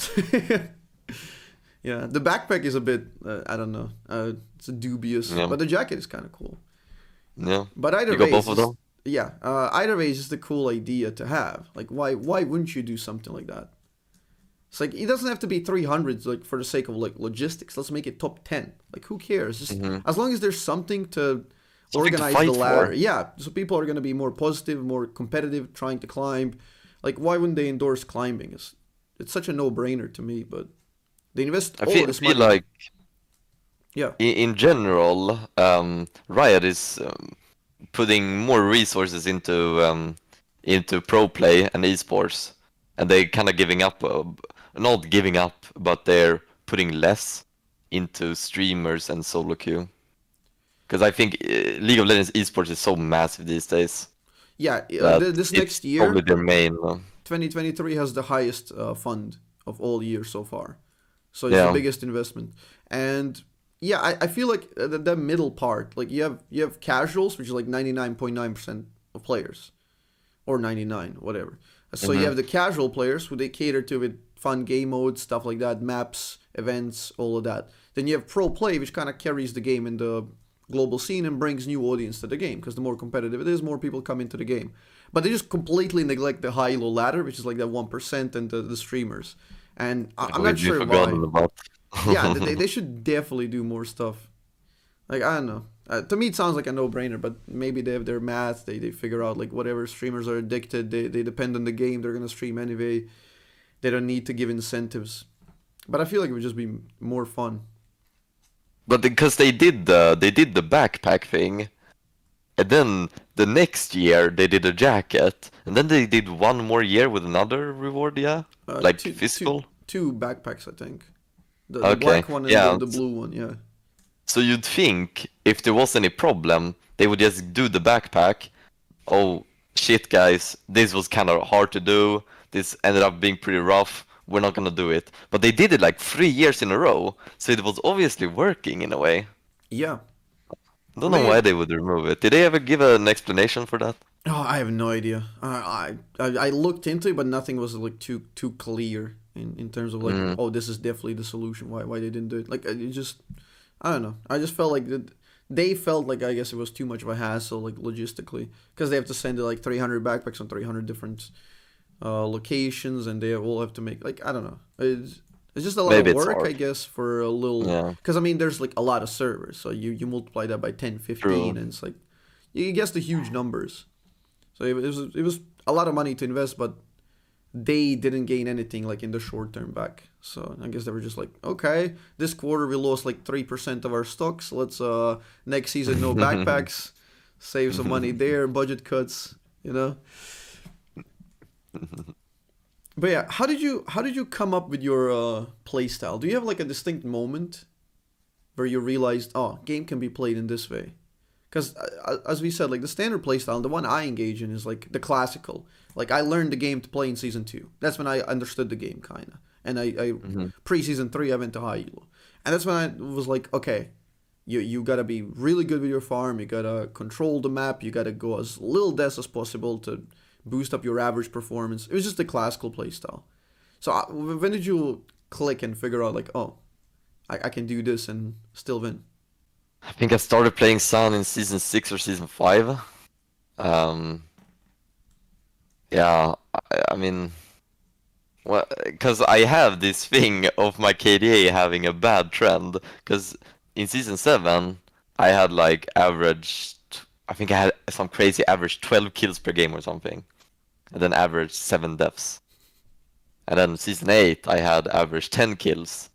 Yeah, the backpack is a bit, I don't know, it's dubious, Yeah. but the jacket is kind of cool. Yeah. But either You got way, it's both of just, them? yeah, either way, it's just a cool idea to have. Like, why wouldn't you do something like that? It's like it doesn't have to be 300s, like for the sake of like logistics. Let's make it top 10. Like, who cares? Just Hmm. as long as there's something to Something to organize the fight ladder. for. Yeah, so people are gonna be more positive, more competitive, trying to climb. Like, why wouldn't they endorse climbing? It's such a no-brainer to me, but They invest I all of feel, this feel money. like Yeah, in general, Riot is putting more resources into pro play and esports, and they kind of giving up, not giving up, but they're putting less into streamers and solo queue. Because I think League of Legends esports is so massive these days yeah. that This it's next probably year, their main. 2023 has the highest fund of all years so far. So it's the Yeah. biggest investment. And yeah, I feel like the middle part, like you have casuals, which is like 99.9% of players, or 99, whatever. So you Hmm. have the casual players who they cater to with fun game modes, stuff like that, maps, events, all of that. Then you have pro play, which kind of carries the game in the global scene and brings new audience to the game, because the more competitive it is, more people come into the game. But they just completely neglect the high low ladder, which is like that 1%, and the streamers. And I'm not We sure why. forgotten about. Yeah, they should definitely do more stuff. Like, I don't know. To me, it sounds like a no-brainer, but maybe they have their math. They figure out, like, whatever streamers are addicted, they depend on the game. They're going to stream anyway. They don't need to give incentives. But I feel like it would just be more fun. But because they did the backpack thing, and then the next year they did a jacket, and then they did one more year with another reward, yeah, Uh, like two, two, physical. two backpacks, I think. The Okay, black one and the, yeah. the blue one, yeah. So you'd think if there was any problem, they would just do the backpack. Oh shit, guys, this was kind of hard to do. This ended up being pretty rough. We're not gonna do it. But they did it like 3 years in a row, so it was obviously working in a way. Yeah. Don't I know why mean, they would remove it. Did they ever give an explanation for that? oh, I have no idea. I looked into it, but nothing was like too clear in terms of like, Mm, oh, this is definitely the solution. Why they didn't do it? Like, it just, I don't know. I just felt like they felt like, I guess it was too much of a hassle, like logistically, because they have to send like 300 backpacks on 300 different locations, and they all have to make, like, I don't know. It's just a lot of maybe it's work, I hard. guess, for a little. Yeah, Because I mean, there's like a lot of servers, so you multiply that by 10, 15, true. and it's like you guess the huge numbers. So it was a lot of money to invest, but they didn't gain anything like in the short term back. So I guess they were just like, okay, this quarter we lost like 3% of our stocks. Let's next season no backpacks, save some money there, budget cuts, you know. But yeah, how did you come up with your play style? Do you have like a distinct moment where you realized, oh, game can be played in this way? Because as we said, like the standard playstyle, the one I engage in is like the classical. Like I learned the game to play in season two. That's when I understood the game kinda. And I Hmm. pre-season three I went to high elo, and that's when I was like, okay, you gotta be really good with your farm. You gotta control the map. You gotta go as little deaths as possible to boost up your average performance. It was just the classical playstyle. So when did you click and figure out like, oh, I can do this and still win? I think I started playing Sion in season 6 or season 5. Um, yeah, I mean, well, because I have this thing of my KDA having a bad trend. Because in season 7, I had like averaged, I think I had some crazy average 12 kills per game or something, and then average 7 deaths. And then season 8, I had average 10 kills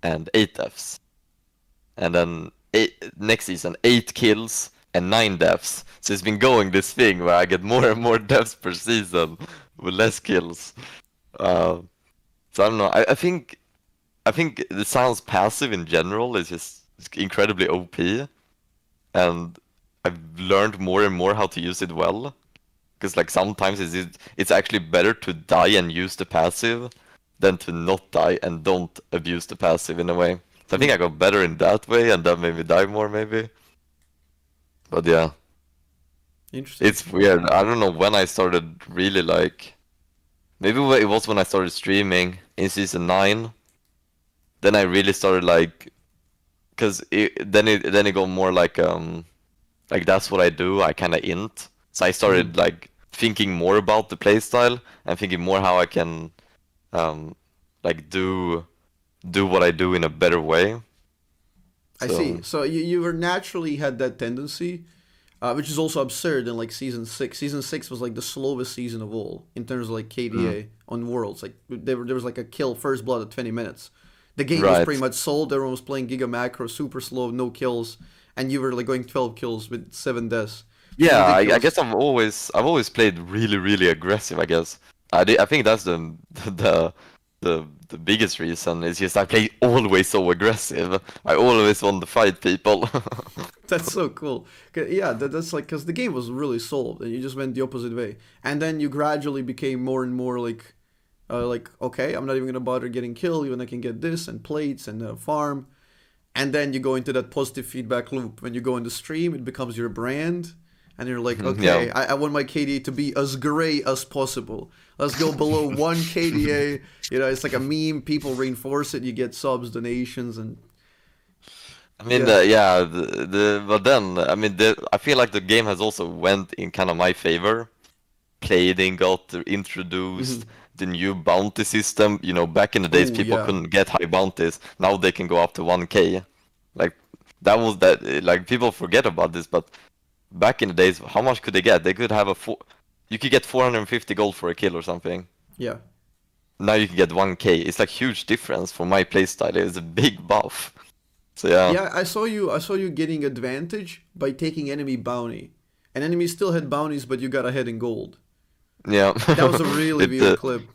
and 8 deaths. And then next season, 8 kills and 9 deaths. So it's been going this thing where I get more and more deaths per season with less kills. Uh, so I don't know. I think it sounds passive in general. It's just incredibly OP, and I've learned more and more how to use it well. Because like sometimes it's actually better to die and use the passive than to not die and don't abuse the passive in a way. So I think Hmm. I got better in that way, and that made me die more maybe. But yeah, Interesting. it's weird. I don't know when I started really like. Maybe it was when I started streaming in season 9. Then I really started like, cause then it got more like that's what I do. I kind of int. So I started Hmm. like thinking more about the playstyle and thinking more how I can um like do what I do in a better way. I see. So So you were naturally had that tendency, which is also absurd in like season six. Season six was like the slowest season of all in terms of like mm, KDA on worlds. Like there was like a kill first blood at 20 minutes. The game was pretty Right. much sold. Everyone was playing Giga Macro, super slow, no kills, and you were like going 12 kills with 7 deaths. It was Yeah, I ridiculous. guess I've always played really really aggressive. I guess I think that's the the biggest reason is just I play always so aggressive. I always want to fight people. That's so cool. Yeah, that's like because the game was really sold, and you just went the opposite way, and then you gradually became more and more like okay, I'm not even gonna bother getting killed, even I can get this and plates and farm, and then you go into that positive feedback loop. When you go in the stream, it becomes your brand, and you're like, Yeah. okay, I want my KDA to be as gray as possible. Let's go below 1 KDA. You know, it's like a meme. People reinforce it. You get subs, donations, and I mean, yeah. yeah, but then I mean, I feel like the game has also went in kind of my favor. Playing got introduced Hmm. the new bounty system. You know, back in the days, Oh people yeah, couldn't get high bounties. Now they can go up to 1K. Like like people forget about this, but back in the days, how much could they get? They could have you could get 450 gold for a kill or something. yeah. Now you can get 1K. It's like huge difference for my playstyle. It's a big buff. So yeah, Yeah, I saw you getting advantage by taking enemy bounty. And enemies still had bounties, but you got ahead in gold. yeah. That was a really it weird clip.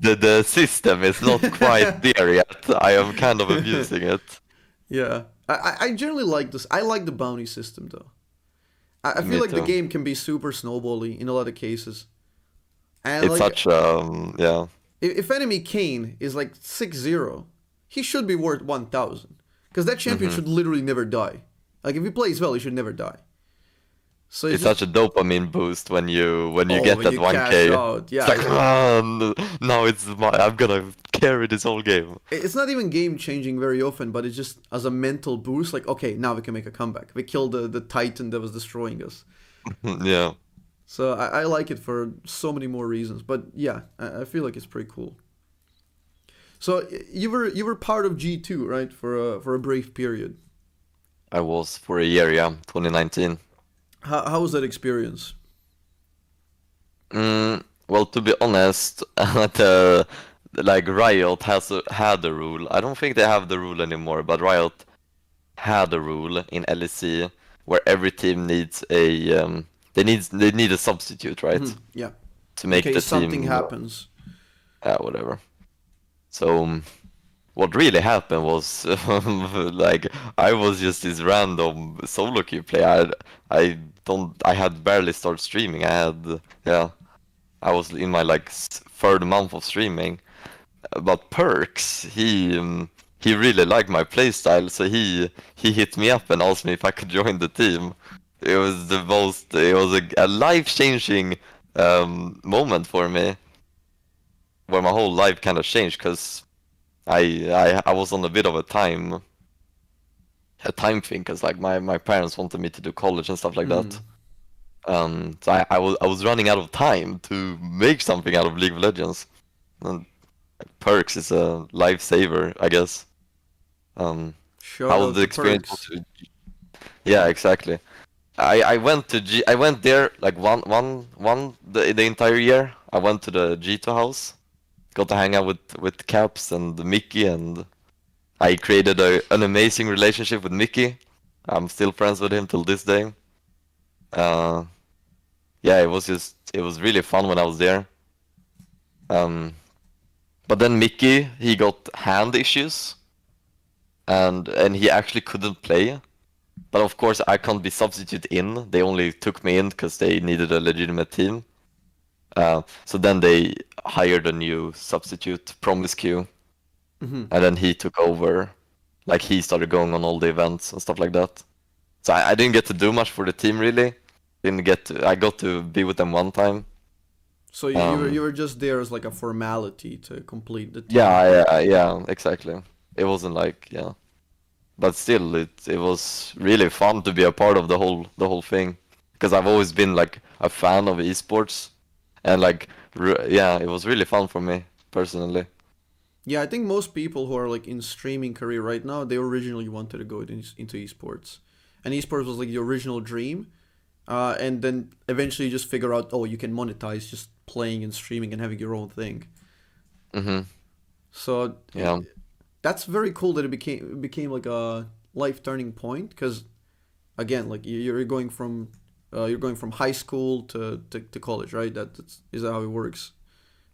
the system is not quite there yet. I am kind of abusing it. Yeah. I generally like this. I like the bounty system though. I feel Me like the too. game can be super snowbally in a lot of cases. And It's like such yeah. if enemy Kane is like 6-0, he should be worth 1,000. Because that champion Hmm. should literally never die. Like if he plays well, he should never die. So it's It's just such a dopamine boost when you oh get when that you cash 1K. out. It's Yeah, like, now I'm gonna carry this whole game. it's not even game changing very often, but it's just as a mental boost. Like, okay, now we can make a comeback. We killed the Titan that was destroying us. Yeah. So I like it for so many more reasons. But yeah, I feel like it's pretty cool. So you were part of G2, right? For a brief period. I was for a year, yeah, 2019. How was that experience? Well, to be honest, the like Riot had a rule. I don't think they have the rule anymore, but Riot had a rule in LEC where every team needs they need a substitute, right? Yeah, To in make the case something team happens. whatever. So what really happened was like I was just this random solo queue player. I had barely started streaming. Yeah, I was in my like third month of streaming. But Perks, he really liked my playstyle, so he hit me up and asked me if I could join the team. It was a life-changing moment for me, where my whole life kind of changed because I was on a bit of a time thing, because like my parents wanted me to do college and stuff like that. Mm. So I was running out of time to make something out of League of Legends. And Perks is a lifesaver, I guess. Um, Shout how was out the to experience? Perks. Yeah, exactly. I went there like the entire year. I went to the G2 house, got to hang out with Caps and Mickey, and I created an amazing relationship with Mickey. I'm still friends with him till this day. Uh, yeah, it was really fun when I was there. Um, but then Mickey, he got hand issues, and he actually couldn't play. But of course, I can't be substitute in. They only took me in because they needed a legitimate team. So then they hired a new substitute, Promisq, Hmm. and then he took over. Like he started going on all the events and stuff like that. So I didn't get to do much for the team really. I got to be with them one time. So you Um, were just there as like a formality to complete the team. yeah, exactly. It wasn't like, yeah, but still, it was really fun to be a part of the whole thing, because I've always been like a fan of esports, and like yeah, it was really fun for me personally. Yeah, I think most people who are like in streaming career right now, they originally wanted to go into esports, and esports was like the original dream. And then eventually you just figure out, oh, you can monetize just playing and streaming and having your own thing. Mhm. So Yeah. that's very cool that it became like a life turning point. Because again, like you're going from high school to college, right? Is that how it works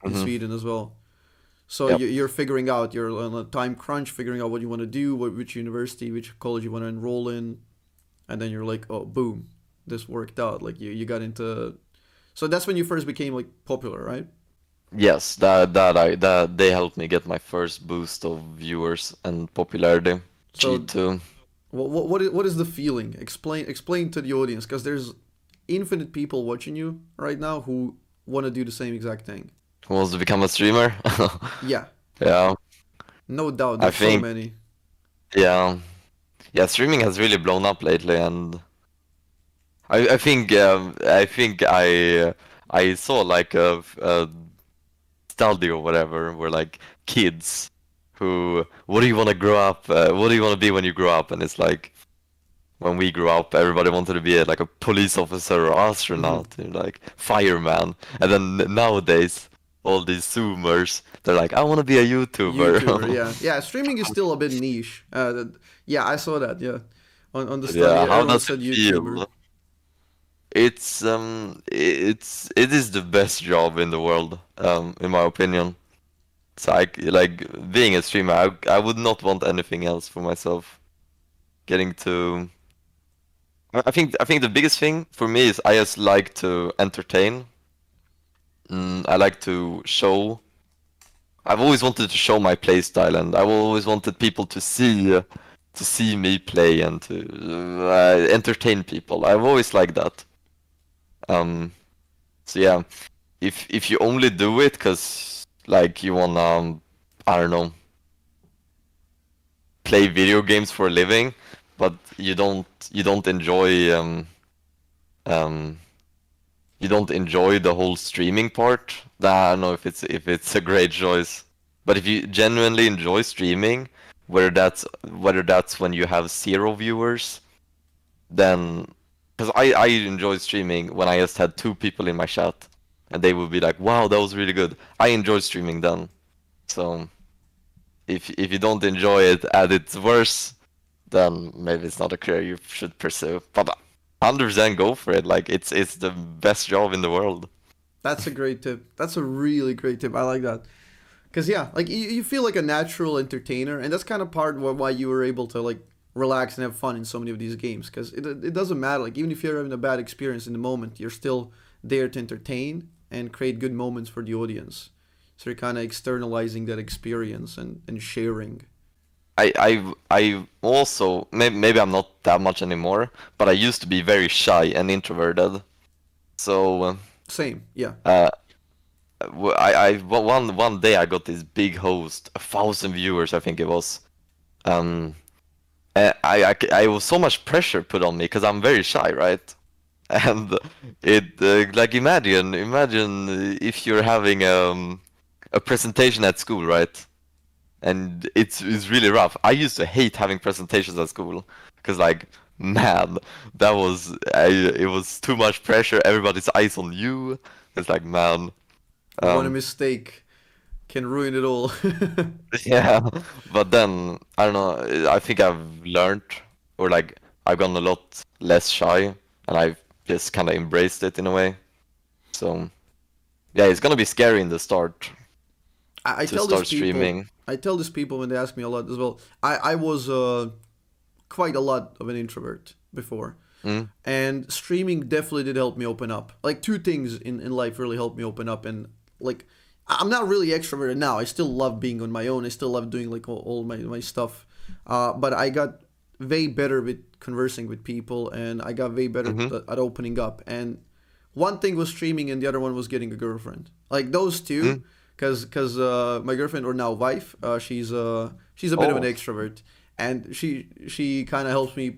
in Hmm. Sweden as well? So Yep. you're figuring out, you're on a time crunch, figuring out what you want to do, which university, which college you want to enroll in, and then you're like, oh, boom, this worked out. Like you got into. So that's when you first became like popular, right? Yes, that they helped me get my first boost of viewers and popularity. So G2. what is the feeling? Explain to the audience, because there's infinite people watching you right now who want to do the same exact thing. Who wants to become a streamer? Yeah, Yeah, no doubt. I There's so think many. yeah, yeah. Streaming has really blown up lately, and I think I saw like a study or whatever where like kids who what do you want to grow up? What do you want to be when you grow up? And it's like when we grew up, everybody wanted to be like a police officer or Hmm. astronaut, like fireman. And then nowadays, all these Zoomers, they're like, I want to be a YouTuber, YouTuber. yeah, yeah. Streaming is still a bit niche. Yeah, I saw that. Yeah, on the study, Yeah, how everyone does said it YouTuber. feel? It is the best job in the world, in my opinion. So like being a streamer, I would not want anything else for myself. Getting to I think the biggest thing for me is I just like to entertain. I like to show. I've always wanted to show my play style, and I've always wanted people to see me play and to entertain people. I've always liked that. Um, so yeah, if you only do it because like you wanna, I don't know, play video games for a living, but you don't enjoy um you don't enjoy the whole streaming part, then I don't know if it's a great choice. But if you genuinely enjoy streaming, whether that's when you have zero viewers, then because I enjoy streaming when I just had two people in my chat, and they would be like, "Wow, that was really good." I enjoy streaming then. So if you don't enjoy it and it's worse, then maybe it's not a career you should pursue. But 100% go for it. Like it's the best job in the world. That's a great tip. That's a really great tip. I like that. Cause yeah, like you feel like a natural entertainer, and that's kind of part of why you were able to like relax and have fun in so many of these games. Cause it doesn't matter. Like even if you're having a bad experience in the moment, you're still there to entertain and create good moments for the audience. So you're kind of externalizing that experience and sharing. I also maybe I'm not that much anymore, but I used to be very shy and introverted. So Same, yeah. uh, one day I got this big host, 1,000 viewers I think it was. Um, I was so much pressure put on me because I'm very shy, right? And it like imagine if you're having a presentation at school, right? And it's really rough. I used to hate having presentations at school because like man, it was too much pressure. Everybody's eyes on you. It's like man, One um, mistake can ruin it all. yeah. But then I don't know. I think I've learned, or like I've gotten a lot less shy, and I've just kind of embraced it in a way. So yeah, it's gonna be scary in the start I to tell these start people, streaming. I tell these people when they ask me a lot as well. I was quite a lot of an introvert before, Mm, and streaming definitely did help me open up. Like two things in life really helped me open up, and like I'm not really extroverted now. I still love being on my own. I still love doing like all my stuff, but I got way better with conversing with people, and I got way better mm-hmm, at opening up. And one thing was streaming, and the other one was getting a girlfriend. Like those two, mm. because my girlfriend or now wife, she's a bit of an Oh. extrovert, and she kind of helps me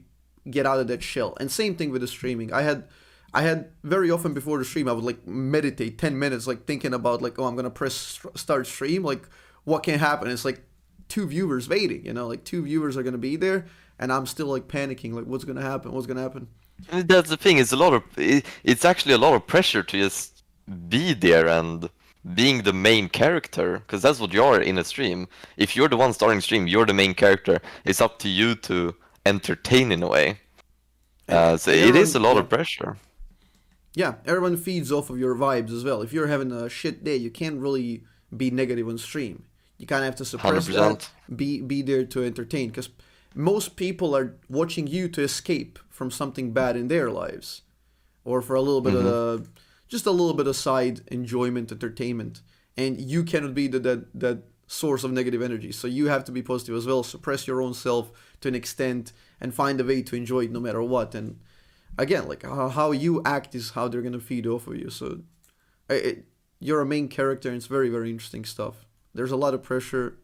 get out of that shell. And same thing with the streaming. I had very often before the stream I would like meditate 10 minutes, like thinking about like, oh, I'm gonna press start stream, like what can happen. It's like two viewers waiting, like two viewers are gonna be there, and I'm still like panicking, like what's gonna happen. That's the thing. It's actually a lot of pressure to just be there and being the main character, because that's what you are in a stream. If you're the one starting stream, you're the main character. It's up to you to entertain in a way. And So it is everyone, a lot yeah, of pressure. yeah, everyone feeds off of your vibes as well. If you're having a shit day, you can't really be negative on stream. You kind of have to suppress that, 100%. be there to entertain, because most people are watching you to escape from something bad in their lives, or for a little bit of just a little bit of side enjoyment, entertainment, and you cannot be that source of negative energy. So you have to be positive as well. Suppress your own self to an extent and find a way to enjoy it no matter what. And again, like how you act is how they're gonna feed off of you. So you're a main character, and it's very very interesting stuff. There's a lot of pressure,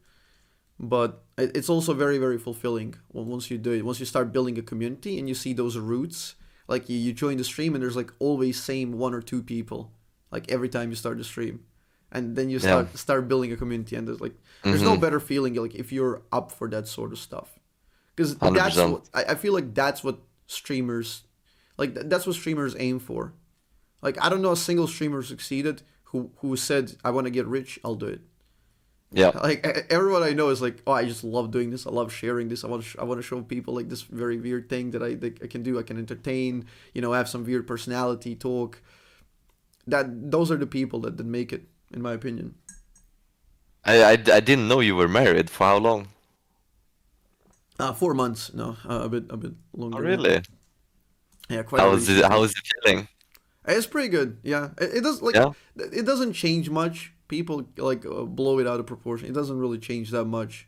but it's also very very fulfilling once you do it. Once you start building a community and you see those roots, like you join the stream and there's like always same one or two people, like every time you start the stream, and then you Yeah. start building a community, and there's no better feeling like if you're up for that sort of stuff, because that's 100%. what I feel like that's what streamers like that's what streamers aim for. Like I don't know a single streamer succeeded who said I want to get rich, I'll do it. Yeah. Like everyone I know is like, oh, I just love doing this. I love sharing this. I want to show people like this very weird thing that I can do. I can entertain. Have some weird personality talk. Those are the people that make it, in my opinion. I didn't know you were married. For how long? 4 months, no, a bit Oh, longer. really? Yeah, quite recently. How is it feeling? It's pretty good. Yeah, it does like Yeah. it doesn't change much. People like blow it out of proportion. It doesn't really change that much.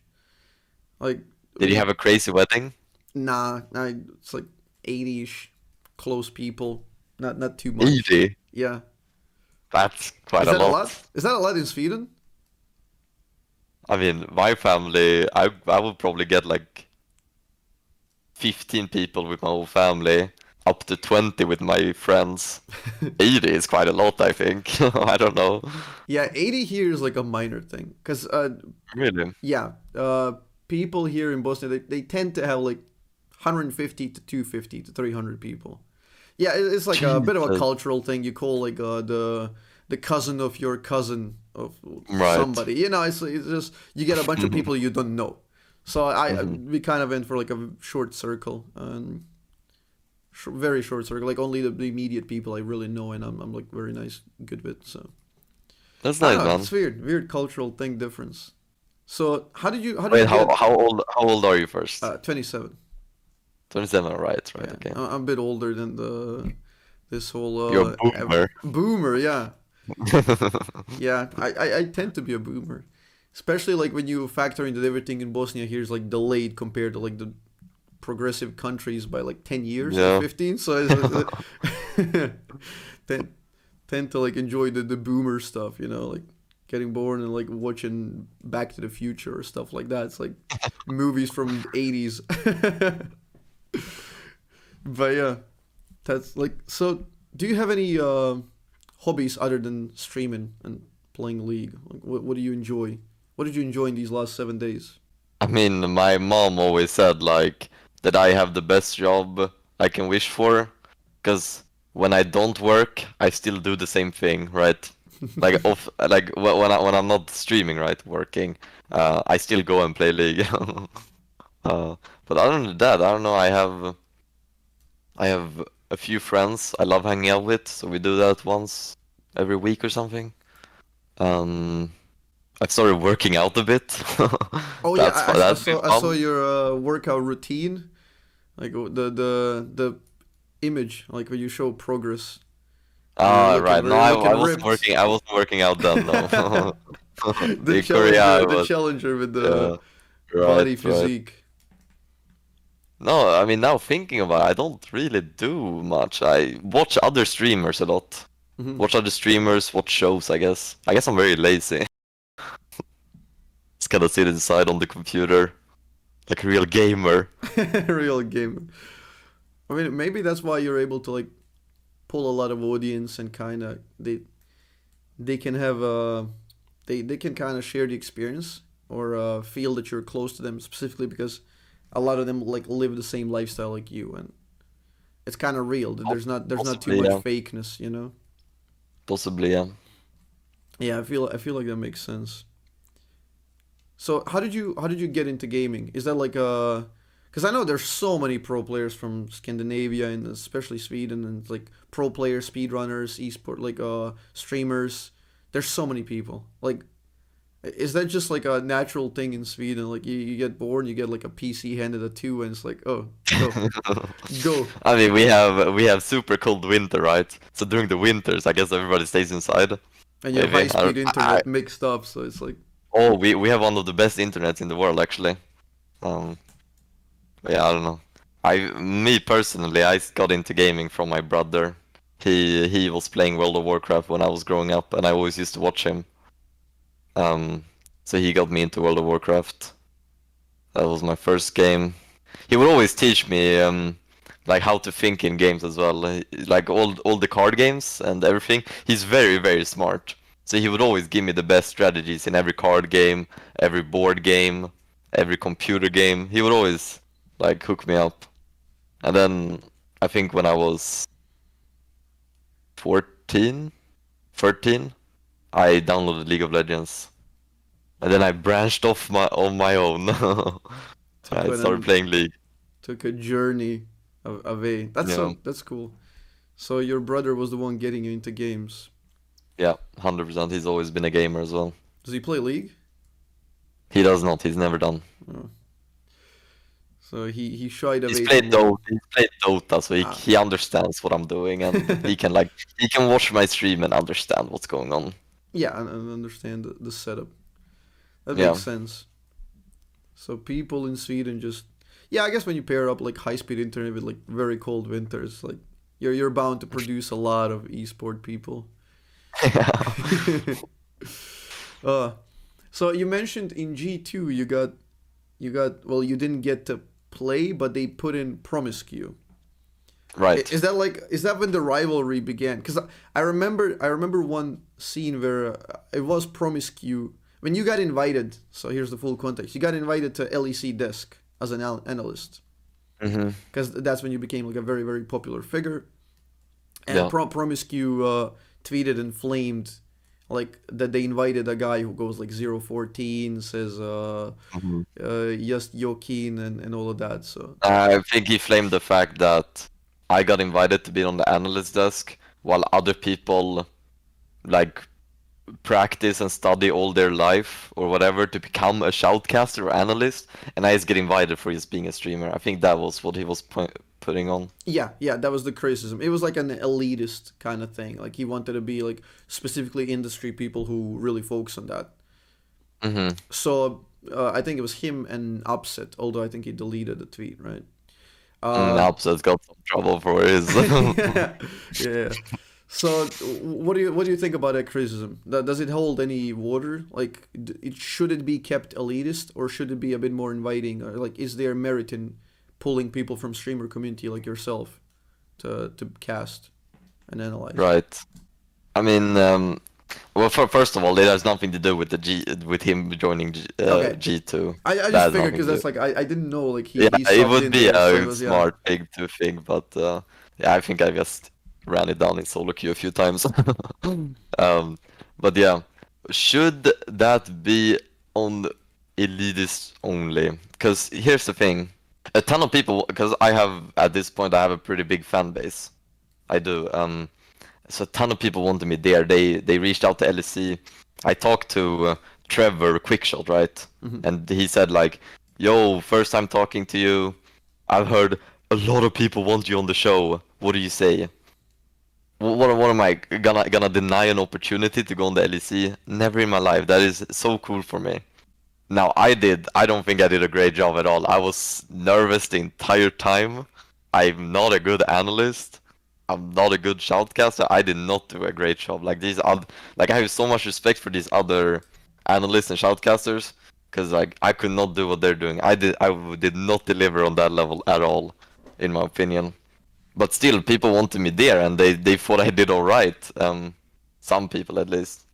Like Did you have a crazy wedding? nah, it's like 80ish, close people. Not too much. 80. Yeah. That's quite Is a that a lot. lot? Is that a lot in Sweden? I mean, my family, I would probably get like 15 people with my whole family, up to 20 with my friends. 80 is quite a lot, I think. I don't know. Yeah, 80 here is like a minor thing. Because, Really? yeah, people here in Bosnia, they tend to have like 150 to 250 to 300 people. Yeah, it's like a bit of a Jesus. cultural thing. You call like the cousin of your cousin of Right. somebody. It's just you get a bunch of people you don't know. So we kind of went for like a short circle, and very short circle, like only the immediate people I really know, and I'm like very nice, good with. So That's I nice, don't know, man. it's weird cultural thing difference. So how did you Wait, get how old are you first? 27? 27, right, Yeah, okay. I'm a bit older than this whole You're a boomer. boomer. Yeah, yeah. I tend to be a boomer, especially like when you factor in that everything in Bosnia here is like delayed compared to like the progressive countries by like 10 years or Yeah. 15. So tend, tend to like enjoy the boomer stuff, like getting born and like watching Back to the Future or stuff like that. It's like movies from the 80s. But yeah, that's like, so do you have any hobbies other than streaming and playing League? Like, what do you enjoy? What did you enjoy in these last 7 days? I mean, my mom always said like that I have the best job I can wish for, because when I don't work, I still do the same thing, right? Like when I'm not streaming, right, working, I still go and play League. But other than that, I don't know. I have a few friends I love hanging out with, so we do that once every week or something. Um, I've started working out a bit. Oh yeah, That's been I saw fun. your workout routine, like the image, like when you show progress. You're Ah, right. No, you're I looking wasn't ripped. working. I wasn't working out then, no. The In Korea, I the was. challenger with Yeah, the right, body right. physique. No, I mean now thinking about it, I don't really do much. I watch other streamers a lot. Hmm. Watch other streamers, watch shows, I guess. I guess I'm very lazy. Just gotta sit inside on the computer like a real gamer. Real game. I mean, maybe that's why you're able to like pull a lot of audience, and kind of they can have they can kind of share the experience, or feel that you're close to them, specifically because a lot of them like live the same lifestyle like you, and it's kind of real. There's not too Possibly, much yeah. fakeness. Possibly, yeah. Yeah, I feel like that makes sense. So how did you get into gaming? Is that like a because I know there's so many pro players from Scandinavia and especially Sweden and like pro players, speedrunners, esport like streamers. There's so many people. Like is that just like a natural thing in Sweden? Like you get born, you get like a PC handed at 2 and it's like, oh, go, go. I mean, we have super cold winter, right? So during the winters, I guess everybody stays inside. And you have Maybe. high speed internet mixed up, so it's like Oh, we have one of the best internets in the world, actually. Um, yeah, I don't know. Me personally, I got into gaming from my brother. He was playing World of Warcraft when I was growing up, and I always used to watch him. Um, so he got me into World of Warcraft. That was my first game. He would always teach me like how to think in games as well, like all the card games and everything. He's very very smart, so he would always give me the best strategies in every card game, every board game, every computer game. He would always like hook me up. And then I think when I was 14, 13, I downloaded League of Legends, and then I branched off my on my own. took I started an playing League. took a journey away. That's Yeah. so that's cool. So your brother was the one getting you into games. Yeah, 100%. He's always been a gamer as well. Does he play League? He does not. He's never done. Oh. So he shied He's away played from it. Dota. He's played Dota, so he Ah. he understands what I'm doing, and he can watch my stream and understand what's going on. Yeah, and understand the setup. That Yeah. makes sense. So people in Sweden just yeah, I guess when you pair up like high speed internet with like very cold winters, like you're bound to produce a lot of esport people. uh so you mentioned in G2 you got well you didn't get to play but they put in Promisq. Right. Is that when the rivalry began? Because I remember one scene where it was Promisq when you got invited. So here's the full context: you got invited to LEC desk as an analyst Hmm. because that's when you became like a very very popular figure. And Yeah. Promisq tweeted and flamed like that they invited a guy who goes like 014 says Hmm. just Joaquin and all of that. So I think he flamed the fact that I got invited to be on the analyst desk while other people like practice and study all their life or whatever to become a shoutcaster or analyst, and I just get invited for just being a streamer. I think that was what he was putting on. yeah, that was the criticism. It was like an elitist kind of thing. Like he wanted to be like specifically industry people who really focus on that. Hmm. So I think it was him and Upset, although I think he deleted the tweet, right? Upset's got some trouble for his. yeah, yeah. So what do you think about that criticism? Does it hold any water? Like, should it be kept elitist or should it be a bit more inviting? Or like, is there merit in pulling people from streamer community like yourself to cast and analyze? Right. I mean, well, first of all, it has nothing to do with with him joining Okay, G2. I That just has figured nothing because to do. that's like I didn't know like he Yeah, he it subbed would in be there, so it a was yeah. smart thing to think, but yeah, I think I just ran it down in solo queue a few times. Um, but yeah, should that be on elitist only? Because here's the thing, a ton of people, because I have at this point I have a pretty big fan base. I do. So a ton of people wanted me there. They reached out to LEC. I talked to Trevor Quickshot, right? Hmm. And he said like, "Yo, first time talking to you. I've heard a lot of people want you on the show. What do you say?" What am I gonna deny an opportunity to go on the LEC? Never in my life. That is so cool for me. Now I don't think I did a great job at all. I was nervous the entire time. I'm not a good analyst. I'm not a good shoutcaster. I did not do a great job. Like these other, like I have so much respect for these other analysts and shoutcasters, because like I could not do what they're doing. I did not deliver on that level at all, in my opinion. But still, people wanted me there, and they thought I did all right. Some people at least.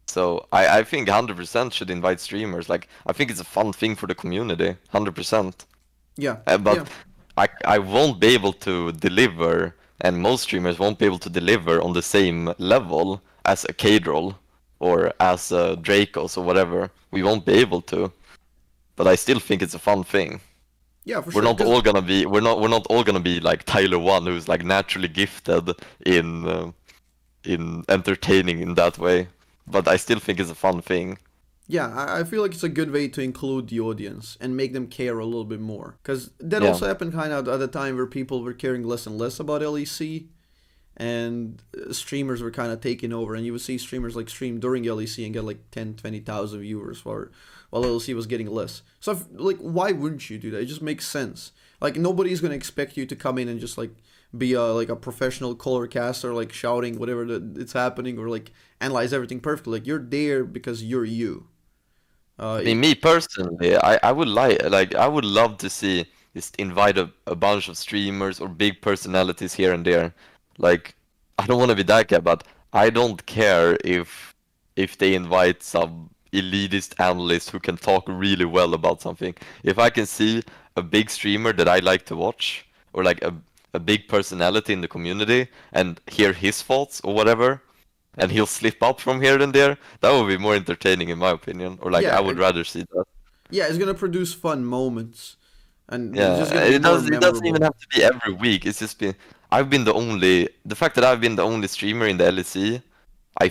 So I think 100% should invite streamers. Like I think it's a fun thing for the community, 100%. Yeah, yeah, But I won't be able to deliver, and most streamers won't be able to deliver on the same level as a K-Roll or as Dracos or whatever. We won't be able to. But I still think it's a fun thing. Yeah, for We're sure. not 'Cause all gonna be we're not all gonna be like Tyler One, who's like naturally gifted in entertaining in that way. But I still think it's a fun thing. yeah, I feel like it's a good way to include the audience and make them care a little bit more. Because that Yeah. also happened kind of at a time where people were caring less and less about LEC, and streamers were kind of taking over. And you would see streamers like stream during LEC and get like 10, 20,000 viewers while LEC was getting less. So, like, why wouldn't you do that? It just makes sense. Like, nobody's going to expect you to come in and just, like, be a professional color caster, like, shouting whatever it's happening, or, like, analyze everything perfectly. Like, you're there because you're you. I mean, me personally, I would like I would love to see just invite a bunch of streamers or big personalities here and there. Like, I don't want to be that guy, but I don't care if they invite some elitist analyst who can talk really well about something. If I can see a big streamer that I like to watch, or like a big personality in the community, and hear his thoughts or whatever, and he'll slip up from here and there, that would be more entertaining in my opinion. Or like yeah, I would rather see that. yeah, it's going to produce fun moments, and it's Yeah, just going to be more it doesn't even memorable. have to be every week. It's just been I've been the fact that I've been the only streamer in the LEC, I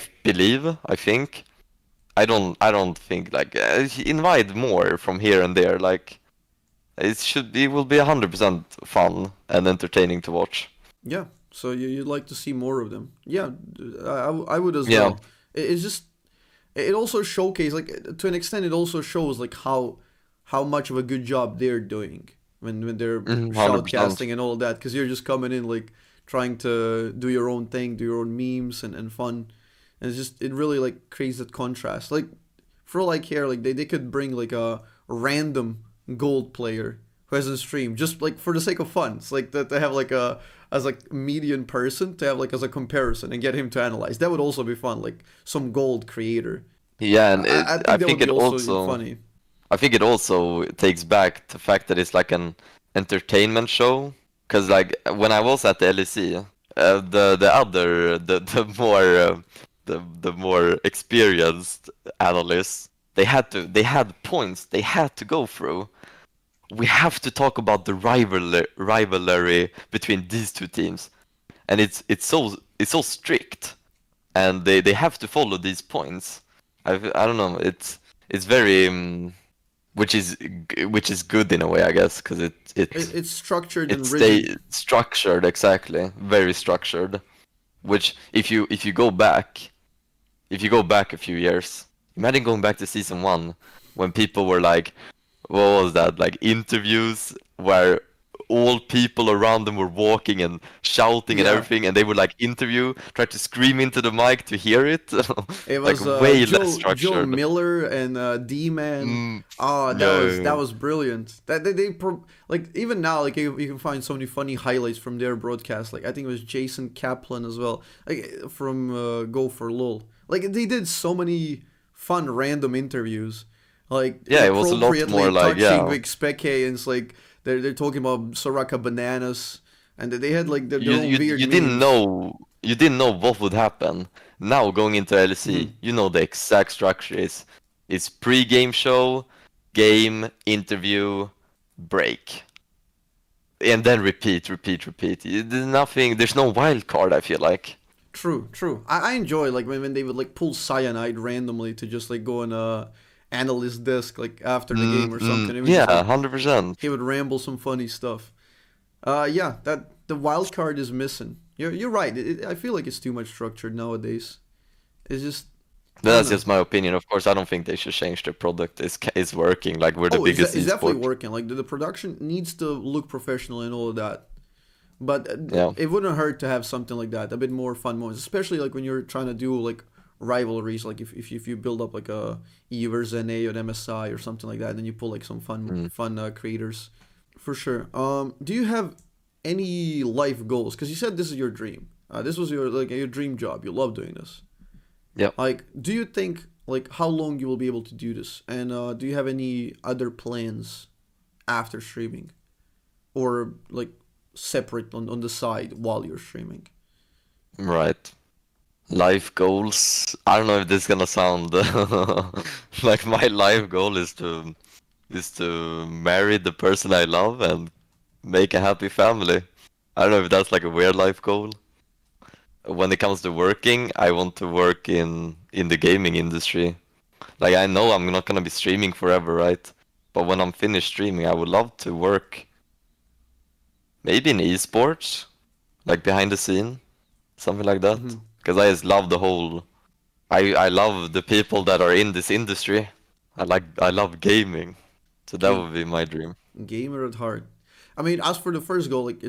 think. I don't think like invite more from here and there. Like it will be 100% fun and entertaining to watch. Yeah, so you'd like to see more of them. Yeah, I would as Yeah. well. It's just it also showcases, like, to an extent, it also shows like how much of a good job they're doing when they're 100%. shoutcasting and all of that, because you're just coming in like trying to do your own thing, do your own memes and fun, and it's just it really like creates that contrast. Like, for all I care, like they could bring like a random gold player who hasn't streamed, just like for the sake of fun. It's like that they have like a as like median person to have like as a comparison and get him to analyze. That would also be fun, like some gold creator. Yeah, and I I think that would think be it also also funny. I think it also takes back the fact that it's like an entertainment show. Cause like when I was at the LEC, the other the more experienced analysts, they had points they had to go through. We have to talk about the rivalry between these two teams, and it's so strict, and they have to follow these points. I don't know. It's very which is good in a way, I guess, because It's structured it and rigid. stay structured exactly, very structured. Which if you go back a few years, imagine going back to season one when people were like, what was that? Like interviews where all people around them were walking and shouting and Yeah, everything, and they would like try to scream into the mic to hear it. it Like was way less Joe structured. Miller and D-Man. Oh, that Yeah. was brilliant. That like, even now, like, you can find so many funny highlights from their broadcast. Like, I think it was Jason Kaplan as well, like, from Go for Lol. Like, they did so many fun random interviews, like Yeah, it was a lot more inappropriately like, touching yeah. with Speke, and it's like they're talking about Soraka bananas, and they had like their You own you weird you didn't memes. know what would happen. Now going into LEC, Mhm. you know the exact structure is pre-game show, game, interview, break. And then repeat, repeat, repeat. There's nothing, there's no wild card, I feel like. True, true. I enjoy like when they would like pull cyanide randomly to just like go on a analyst desk like after the game or something. It was Yeah, just like 100%. he would ramble some funny stuff. Yeah, that the wild card is missing. You're right. I feel like it's too much structured nowadays. It's just, I don't That's know. just my opinion. Of course, I don't think they should change their product. It's working. Like we're the Oh, biggest it's definitely esport. working. Like the production needs to look professional and all of that. But Yeah. it wouldn't hurt to have something like that, a bit more fun moments, especially like when you're trying to do like rivalries, like if you build up like a EU versus NA or MSI or something like that, then you pull like some Mm. fun creators, for sure. Do you have any life goals? Because you said this is your dream. This was your dream job. You love doing this. Yeah. Like, do you think like how long you will be able to do this? And do you have any other plans after streaming, or like separate on the side while you're streaming? Right. Life goals. I don't know if this is gonna sound like my life goal is to marry the person I love and make a happy family. I don't know if that's like a weird life goal. When it comes to working, I want to work in the gaming industry. Like I know I'm not gonna be streaming forever, right? But when I'm finished streaming, I would love to work maybe in esports, like behind the scene, something like that. Hmm. Because I just love the whole. I love the people that are in this industry. I love gaming, so that Game would be my dream. gamer at heart. I mean, as for the first goal, like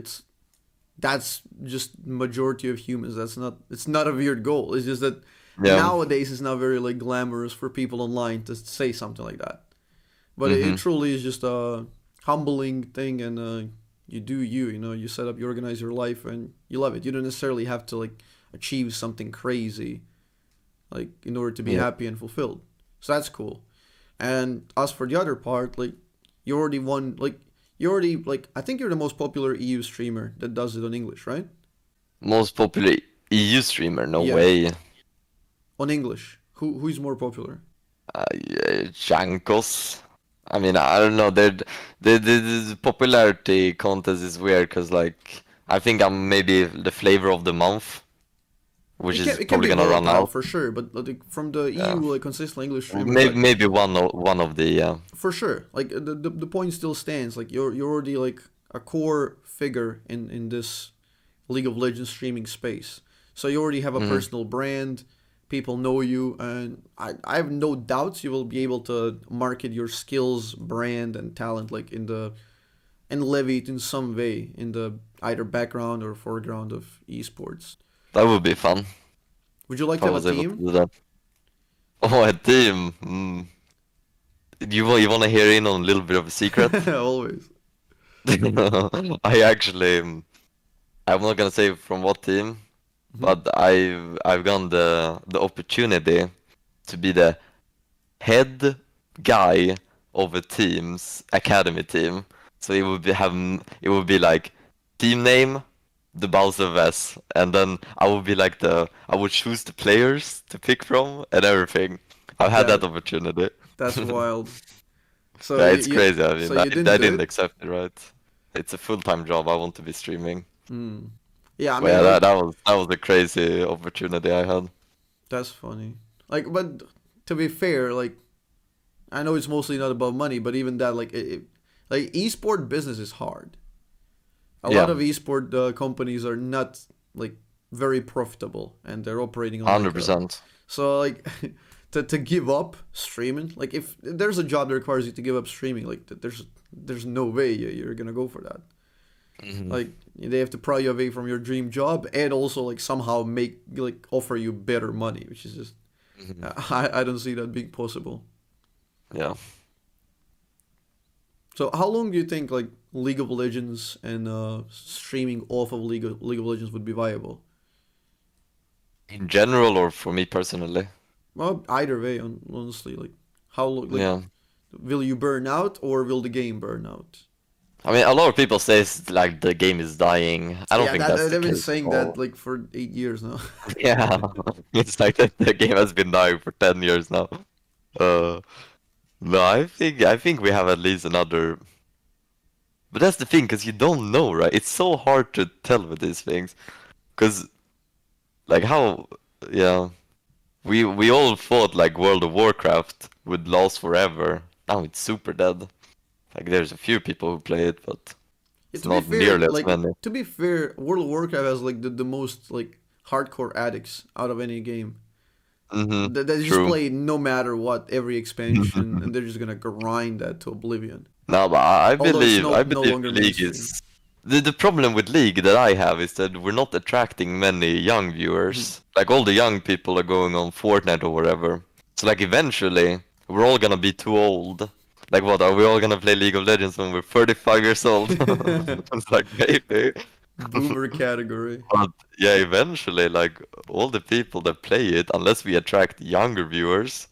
that's just majority of humans. It's not a weird goal. It's just that Yeah. nowadays it's not very like glamorous for people online to say something like that. But it Mhm. truly is just a humbling thing, and you do you. You know, you set up, you organize your life, and you love it. You don't necessarily have to like achieve something crazy, like in order to be Yeah. happy and fulfilled. So that's cool. And as for the other part, like you already won, like you already like I think you're the most popular EU streamer that does it on English, right? Most popular EU streamer? No Yeah, way. on English. Who's more popular? Yeah, Jankos. I mean, I don't know. The popularity contest is weird because, like, I think I'm maybe the flavor of the month, which is It can probably be gonna run volatile out. for sure, but like, from the Yeah, EU like consistent English streamers, maybe like maybe one of the for sure, like the point still stands. Like you're already like a core figure in this League of Legends streaming space. So you already have a Mhm. personal brand. People know you, and I have no doubts you will be able to market your skills, brand, and talent like in the and levy it in some way in the either background or foreground of esports. That would be fun Would you like if to I have a was able to team? do that. Oh, a team. You wanna hear in on a little bit of a secret? Always. I actually, I'm not gonna say from what team, Hmm. but I've gotten the opportunity to be the head guy of a team's academy team. So it would be like team name, the Bausffs, and then I would choose the players to pick from and everything. I've had that That opportunity. that's wild. So Yeah, it's crazy. I so mean, I, you didn't I do didn't it? accept it, right? It's a full-time job. I want to be streaming. Hmm. Yeah, I But mean yeah, like that was a crazy opportunity I had. that's funny. Like, but to be fair, like I know it's mostly not about money, but even that, like, like esport business is hard. A lot Yeah, of esport companies are not like very profitable, and they're operating on like a 100%. so like to give up streaming. Like, if there's a job that requires you to give up streaming, like there's no way you're gonna go for that. Hmm. Like they have to pry you away from your dream job and also like somehow make like offer you better money, which is just Hmm. I don't see that being possible. Yeah. So how long do you think like League of Legends and streaming off of League of Legends would be viable? In general, or for me personally? Well, either way, honestly, like how like Yeah. will you burn out or will the game burn out? I mean, a lot of people say like the game is dying. I don't Yeah, think that that's the they've been case at saying that all. like for 8 years now. Yeah, it's like the game has been dying for 10 years now. Uh, no, I think we have at least another. But that's the thing, because you don't know, right? It's so hard to tell with these things, because like how, yeah, we all thought like World of Warcraft would last forever. Now it's super dead. Like there's a few people who play it, but Yeah, it's not nearly as many. to be fair, World of Warcraft has like the most like hardcore addicts out of any game. Mm-hmm. They just True. play no matter what every expansion, and they're just gonna grind that to oblivion. No, but I Although it's believe I no believe longer League mainstream. is the problem with League that I have is that we're not attracting many young Mhm. viewers. Like all the young people are going on Fortnite or whatever. So like eventually we're all gonna be too old. Like what, are we all gonna play League of Legends when we're 35 years old? It's like maybe. Boomer category. But yeah, eventually like all the people that play it, unless we attract younger viewers,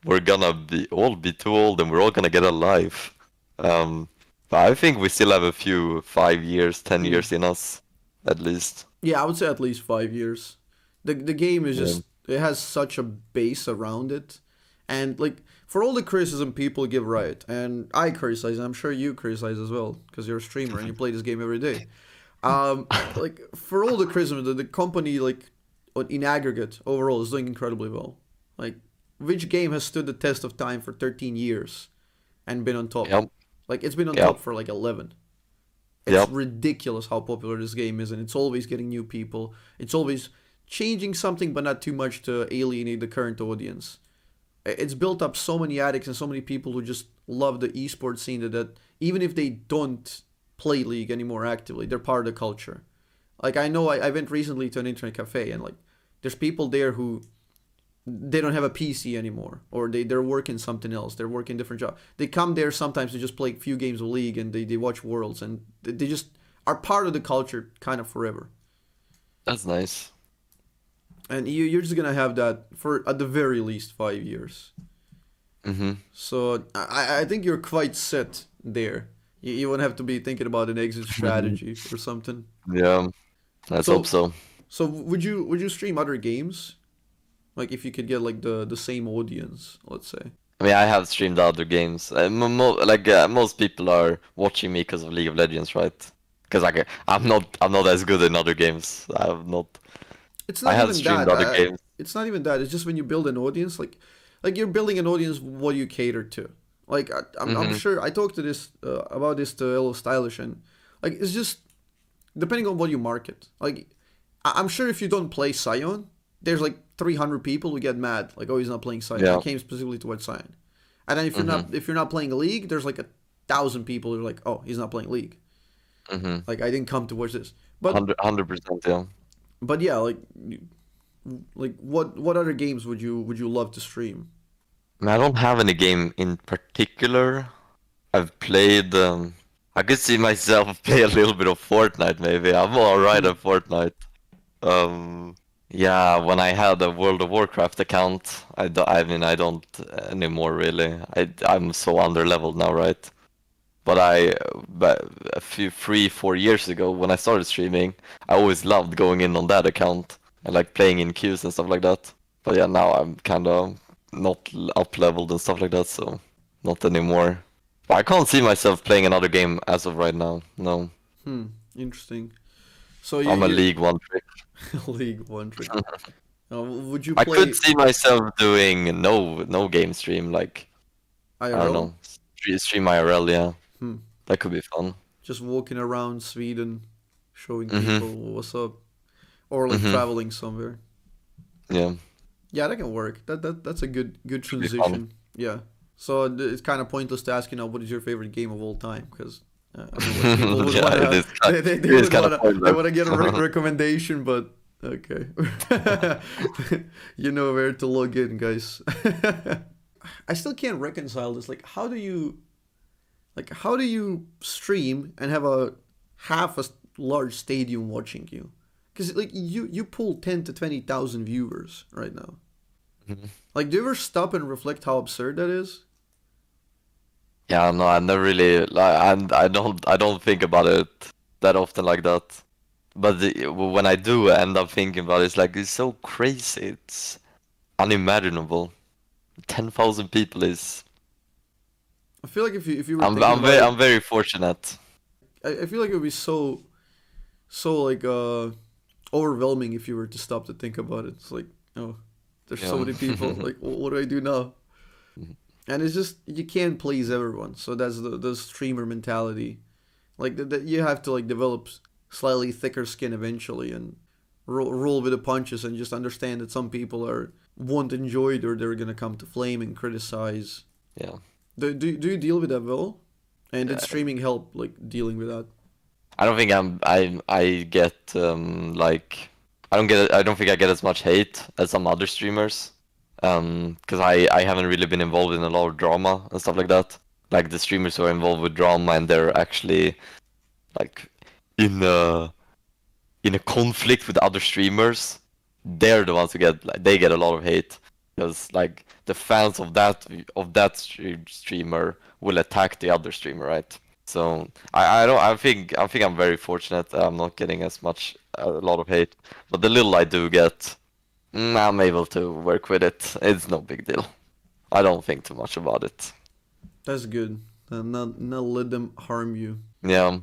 we're gonna be too old and we're all gonna get a life. But I think we still have a few 5 years, 10 years Mm. in us, at least. Yeah, I would say at least 5 years. The game is Yeah. just it has such a base around it, and like for all the criticism people give Riot, and I criticize, and I'm sure you criticize as well because you're a streamer and you play this game every day. Like for all the criticism, the company like in aggregate overall is doing incredibly well. Like which game has stood the test of time for 13 years and been on top? Yep. Like it's been on Yep. top for like 11. It's Yep. ridiculous how popular this game is, and it's always getting new people. It's always changing something, but not too much to alienate the current audience. It's built up so many addicts and so many people who just love the esports scene that even if they don't play League anymore actively, they're part of the culture. Like I know I went recently to an internet cafe and like there's people there who they don't have a PC anymore or they're working something else. They're working different job. They come there sometimes to just play a few games of League and they watch Worlds and they just are part of the culture kind of forever. That's nice. And you're just gonna have that for at the very least 5 years. Mm-hmm. So I think you're quite set there. You won't have to be thinking about an exit strategy or something. Yeah. Let's hope So so. so would you stream other games? Like if you could get like the same audience, let's say. I mean, I have streamed other games. Most people are watching me because of League of Legends, right? Because I'm not as good in other games. It's I not have even streamed that. other games. It's not even that. It's just when you build an audience, like you're building an audience what you cater to. Like I'm Mm-hmm. sure I talked to this about this to Hello Stylish and like it's just depending on what you market. Like I'm sure if you don't play Sion, there's like 300 people who get mad like oh he's not playing Sion. I Yeah. came specifically to watch Sion. And then Mm-hmm. if you're not playing a League, there's like 1,000 people who are like oh he's not playing League. Mm-hmm. Like I didn't come to watch this. But 100%, yeah. yeah, like what other games would you love to stream? I mean, I don't have any game in particular. I've played. I could see myself play a little bit of Fortnite, maybe. I'm all right Hmm. at Fortnite. Um, yeah, when I had a World of Warcraft account, I mean, I don't anymore really. I'm so underleveled now, right? But a few 3, 4 years ago, when I started streaming, I always loved going in on that account and like playing in queues and stuff like that. But yeah, now I'm kind of not up leveled and stuff like that, so not anymore. But I can't see myself playing another game as of right now. No, Hmm. Interesting. So I'm a you League One trick. League One trick. Would you I could play see myself doing no game stream, like I don't IRL? know, stream IRL. Yeah, Hmm. that could be fun. Just walking around Sweden, showing Mhm. people what's up, or like Mhm. traveling somewhere. Yeah, Yeah, that can work. That's a good should be fun. transition. Yeah. So it's kind of pointless to ask, what is your favorite game of all time? Because I know what people would Yeah, wanna they it is would kind of wanna they pointless. wanna get a recommendation, but okay, you know where to log in, guys. I still can't reconcile this. How do you stream and have a half a large stadium watching you? Because like you pull 10 to 20,000 viewers right now. Mhm. Like, do you ever stop and reflect how absurd that is? Yeah, no, I never really like, and I don't think about it that often like that. But when I do end up thinking about it, it's like it's so crazy. It's unimaginable. 10,000 people is. I feel like if you were I'm thinking I'm about very it, I'm very fortunate. I feel like it would be so like overwhelming if you were to stop to think about it. It's like, oh, there's so Yeah. many people. Like, what do I do now? And it's just you can't please everyone. So that's the streamer mentality. Like that you have to like develop slightly thicker skin eventually and roll with the punches and just understand that some people won't enjoy it or they're gonna come to flame and criticize. Yeah. Do you deal with that well? And did Yeah. streaming help like dealing with that? I don't think I get like I don't think I get as much hate as some other streamers. 'Cause I haven't really been involved in a lot of drama and stuff like that. Like the streamers who are involved with drama and they're actually like in a conflict with other streamers, they're the ones who they get a lot of hate because like the fans of that streamer will attack the other streamer, right? So I don't I think I'm very fortunate that I'm not getting as much a lot of hate, but the little I do get, I'm able to work with it. It's no big deal. I don't think too much about it. That's good. Not let them harm you. Yeah.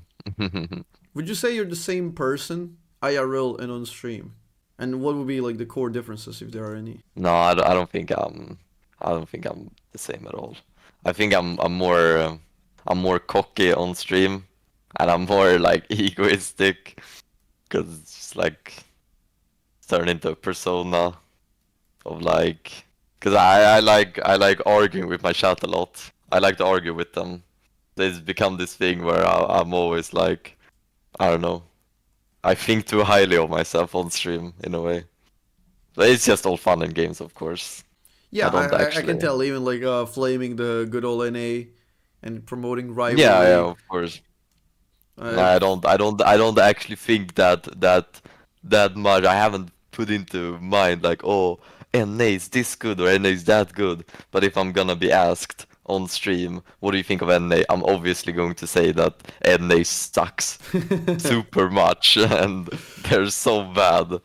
Would you say you're the same person IRL and on stream? And what would be like the core differences if there are any? No, I don't think I'm the same at all. I think I'm more cocky on stream, and I'm more like egoistic, because it's just like turn into a persona of like, because I like arguing with my chat a lot. I like to argue with them. It's become this thing where I'm always like, I don't know. I think too highly of myself on stream in a way. But it's just all fun and games, of course. Yeah, I don't I can actually. tell even like flaming the good old NA and promoting Yeah, yeah, rivalry. of course. Uh, I don't actually think that much. I haven't put into mind like, oh, NA is this good or NA is that good. But if I'm gonna be asked on stream, what do you think of NA? I'm obviously going to say that NA sucks super much and they're so bad.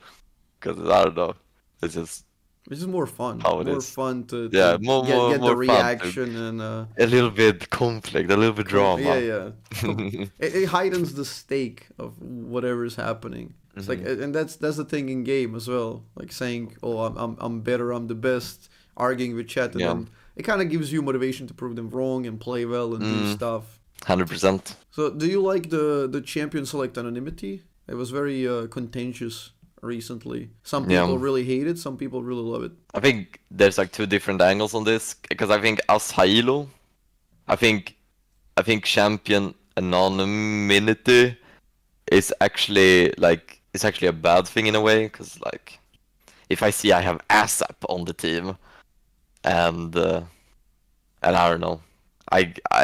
Because I don't know, it's just It's just more fun. how it More is. fun Yeah, to get the more fun to reaction and a little bit conflict, a little bit yeah, drama. yeah. It heightens the stake of whatever is happening. It's like, Hmm. and that's the thing in game as well. Like saying, "Oh, I'm better, I'm the best," arguing with chat, and Yeah. then it kind of gives you motivation to prove them wrong and play well and do Mm, stuff. 100%. So, do you like the champion select Anonymity? It was very contentious recently. Some Yeah. people really hate it. Some people really love it. I think there's like two different angles on this because I think as Hilo, I think champion anonymity is actually like it's actually a bad thing in a way because like if I see I have Azzapp on the team and I don't know,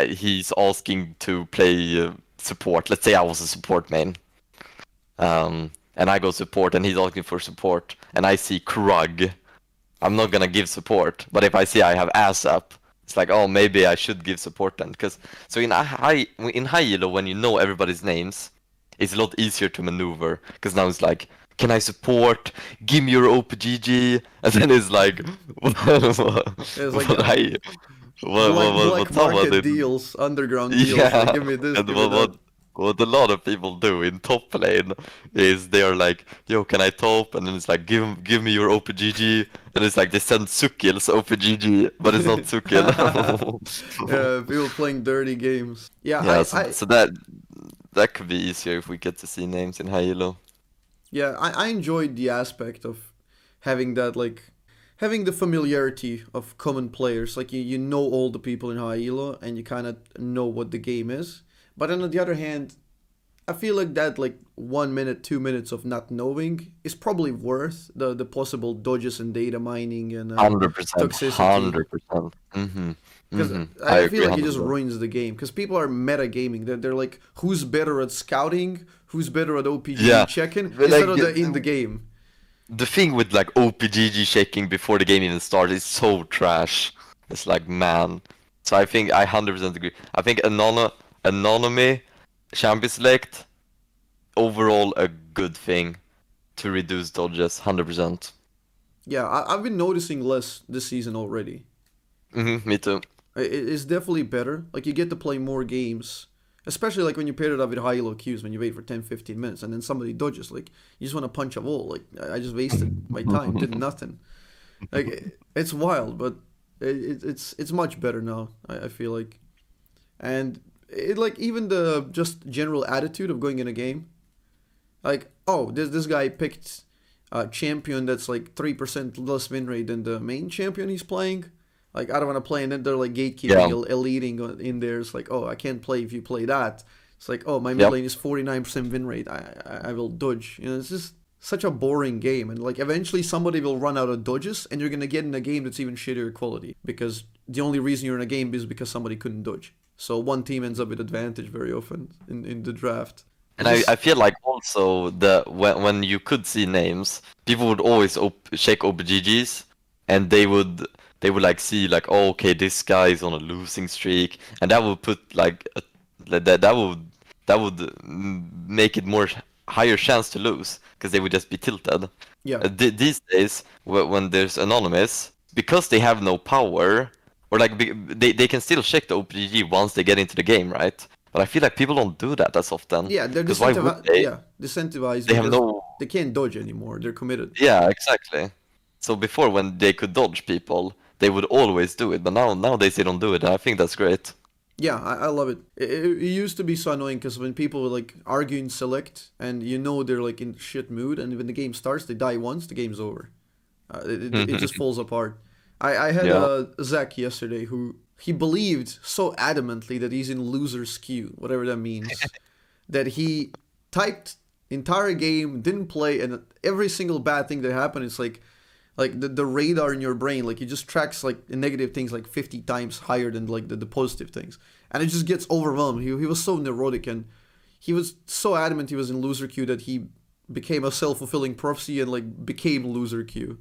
he's asking to play support. Let's say I was a support main, and I go support and he's asking for support, and I see Krug. I'm not gonna give support, but if I see I have Azzapp, it's like, oh, maybe I should give support then. Because so in high elo, when you know everybody's names, it's a lot easier to maneuver. Because now it's like, can I support? Give me your OPGG, and then it's like, It's like I black what someone market did, deals, underground deals. Like yeah, give me this, and give me that. what a lot of people do in top lane is they are like, yo, can I top? And then it's like, give me your OPGG, and it's like they send Sukil's OPGG, but it's not Sukil. Yeah, people playing dirty games. Yeah, Yeah, so that could be easier if we get to see names in high elo. I enjoyed the aspect of having that like having the familiarity of common players. Like you know all the people in high elo and you kind of know what the game is. But then on the other hand, I feel like that like 1 minute, 2 minutes of not knowing is probably worth the possible dodges and data mining and 100%, toxicity. 100%. Mm-hmm. Because Mm-hmm. I I feel agree like it just 100%. ruins the game. Because people are meta gaming. They're like, who's better at scouting? Who's better at OPGG Yeah, checking? but Instead like of the in the game. the thing with like OPGG checking before the game even starts is so trash. It's like, man. So I think I 100% agree. I think Anonymy champion select overall a good thing to reduce dodges 100%. Yeah, I've been noticing less this season already. Me too. It's definitely better. Like, you get to play more games. Especially, like, when you pair it up with high-low queues, when you wait for 10, 15 minutes, and then somebody dodges. Like, you just want to punch a wall. Like, I just wasted my time, did nothing. Like, it's wild, but it's much better now, I feel like. And, it like, even the just general attitude of going in a game. Like, oh, this guy picked a champion that's like 3% less win rate than the main champion he's playing. Like, I don't want to play, and then they're like gatekeeping, Yeah. eluding in there. It's like, oh, I can't play if you play that. It's like, oh, my mid Yep. lane is 49% win rate. I will dodge. You know, it's just such a boring game. And like, eventually somebody will run out of dodges, and you're gonna get in a game that's even shittier quality because the only reason you're in a game is because somebody couldn't dodge. So one team ends up with advantage very often in the draft. And It's I just feel like also when you could see names, people would always check OPGGs, and they would like see like, oh, okay, this guy is on a losing streak, and that would put like that would make it more higher chance to lose because they would just be tilted. Yeah. These days, when there's Anonymous, because they have no power, or like they can still check the OPG once they get into the game, right? But I feel like people don't do that as often. Yeah, they're Because why would they? decentivized They have because no. they can't dodge anymore. They're committed. Yeah, exactly. So before, when they could dodge people, they would always do it. But nowadays they don't do it. And I think that's great. Yeah, I love it. It used to be so annoying because when people would like argue in select and you know they're like in shit mood, and when the game starts, they die once, the game's over. It just falls apart. I had Yeah. Zach yesterday who he believed so adamantly that he's in loser's queue, whatever that means, that he typed entire game, didn't play, and every single bad thing that happened, it's like the radar in your brain, like it just tracks like the negative things like 50 times higher than like the positive things, and it just gets overwhelmed. He was so neurotic, and he was so adamant he was in loser queue that he became a self-fulfilling prophecy and like became loser queue.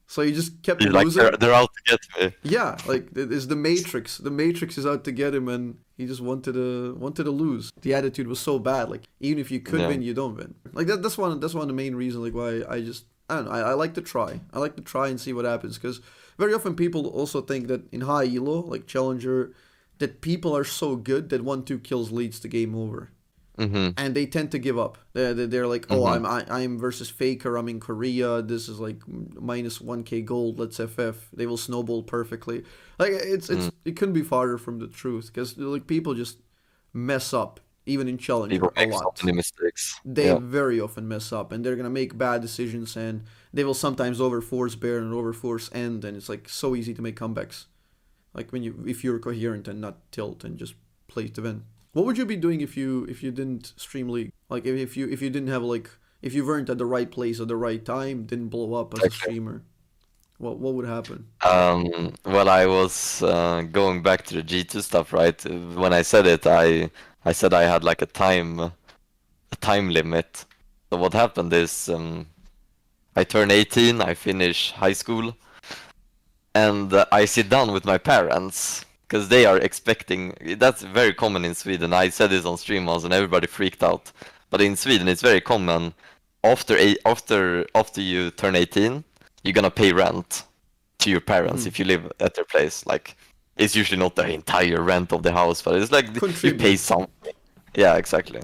So he just kept You're like, losing. they're out to get me. Yeah, like it's the Matrix. The Matrix is out to get him, and he just wanted to lose. The attitude was so bad. Like even if you could Yeah. win, you don't win. Like that's one of the main reasons. Like why I don't know. I like to try. I like to try and see what happens because very often people also think that in high elo, like challenger, that people are so good that 1-2 kills leads to game over, Mm-hmm. and they tend to give up. They're like, oh, Mm-hmm. I'm versus Faker. I'm in Korea. This is like minus 1k gold. Let's FF. They will snowball perfectly. Like it couldn't be farther from the truth because like people just mess up even in challenger People a make so lot. many mistakes. They Yeah. very often mess up, and they're gonna make bad decisions, and they will sometimes overforce bear and overforce end, and it's like so easy to make comebacks. Like if you're coherent and not tilt and just play to win. What would you be doing if you didn't stream League? Like if you didn't have like if you weren't at the right place at the right time, didn't blow up as a Okay. streamer, what would happen? Well, I was going back to the G2 stuff, right? When I said it, I said I had like a time limit. So what happened is I turn 18, I finish high school, and I sit down with my parents because they are expecting. That's very common in Sweden. I said this on stream once, and everybody freaked out. But in Sweden, it's very common. After you turn 18, you're gonna pay rent to your parents Hmm. if you live at their place. Like it's usually not the entire rent of the house, but it's like you pay Contribute. something. Yeah, exactly.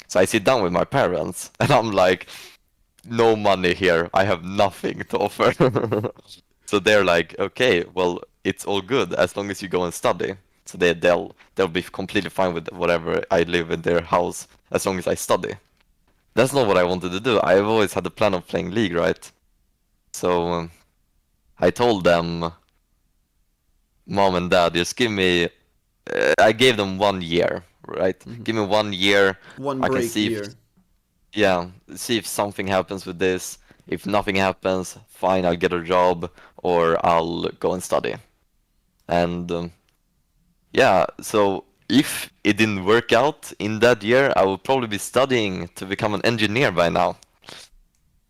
So I sit down with my parents, and I'm like, no money here. I have nothing to offer. So they're like, okay, well, it's all good as long as you go and study. So they'll be completely fine with whatever I live in their house as long as I study. That's not what I wanted to do. I've always had the plan of playing League, right? So I told them, Mom and Dad, just give me. I gave them 1 year, right? Mhm. Give me 1 year. One I can break see if year. Yeah, see if something happens with this. If nothing happens, fine, I'll get a job or I'll go and study. And yeah, so if it didn't work out in that year, I would probably be studying to become an engineer by now,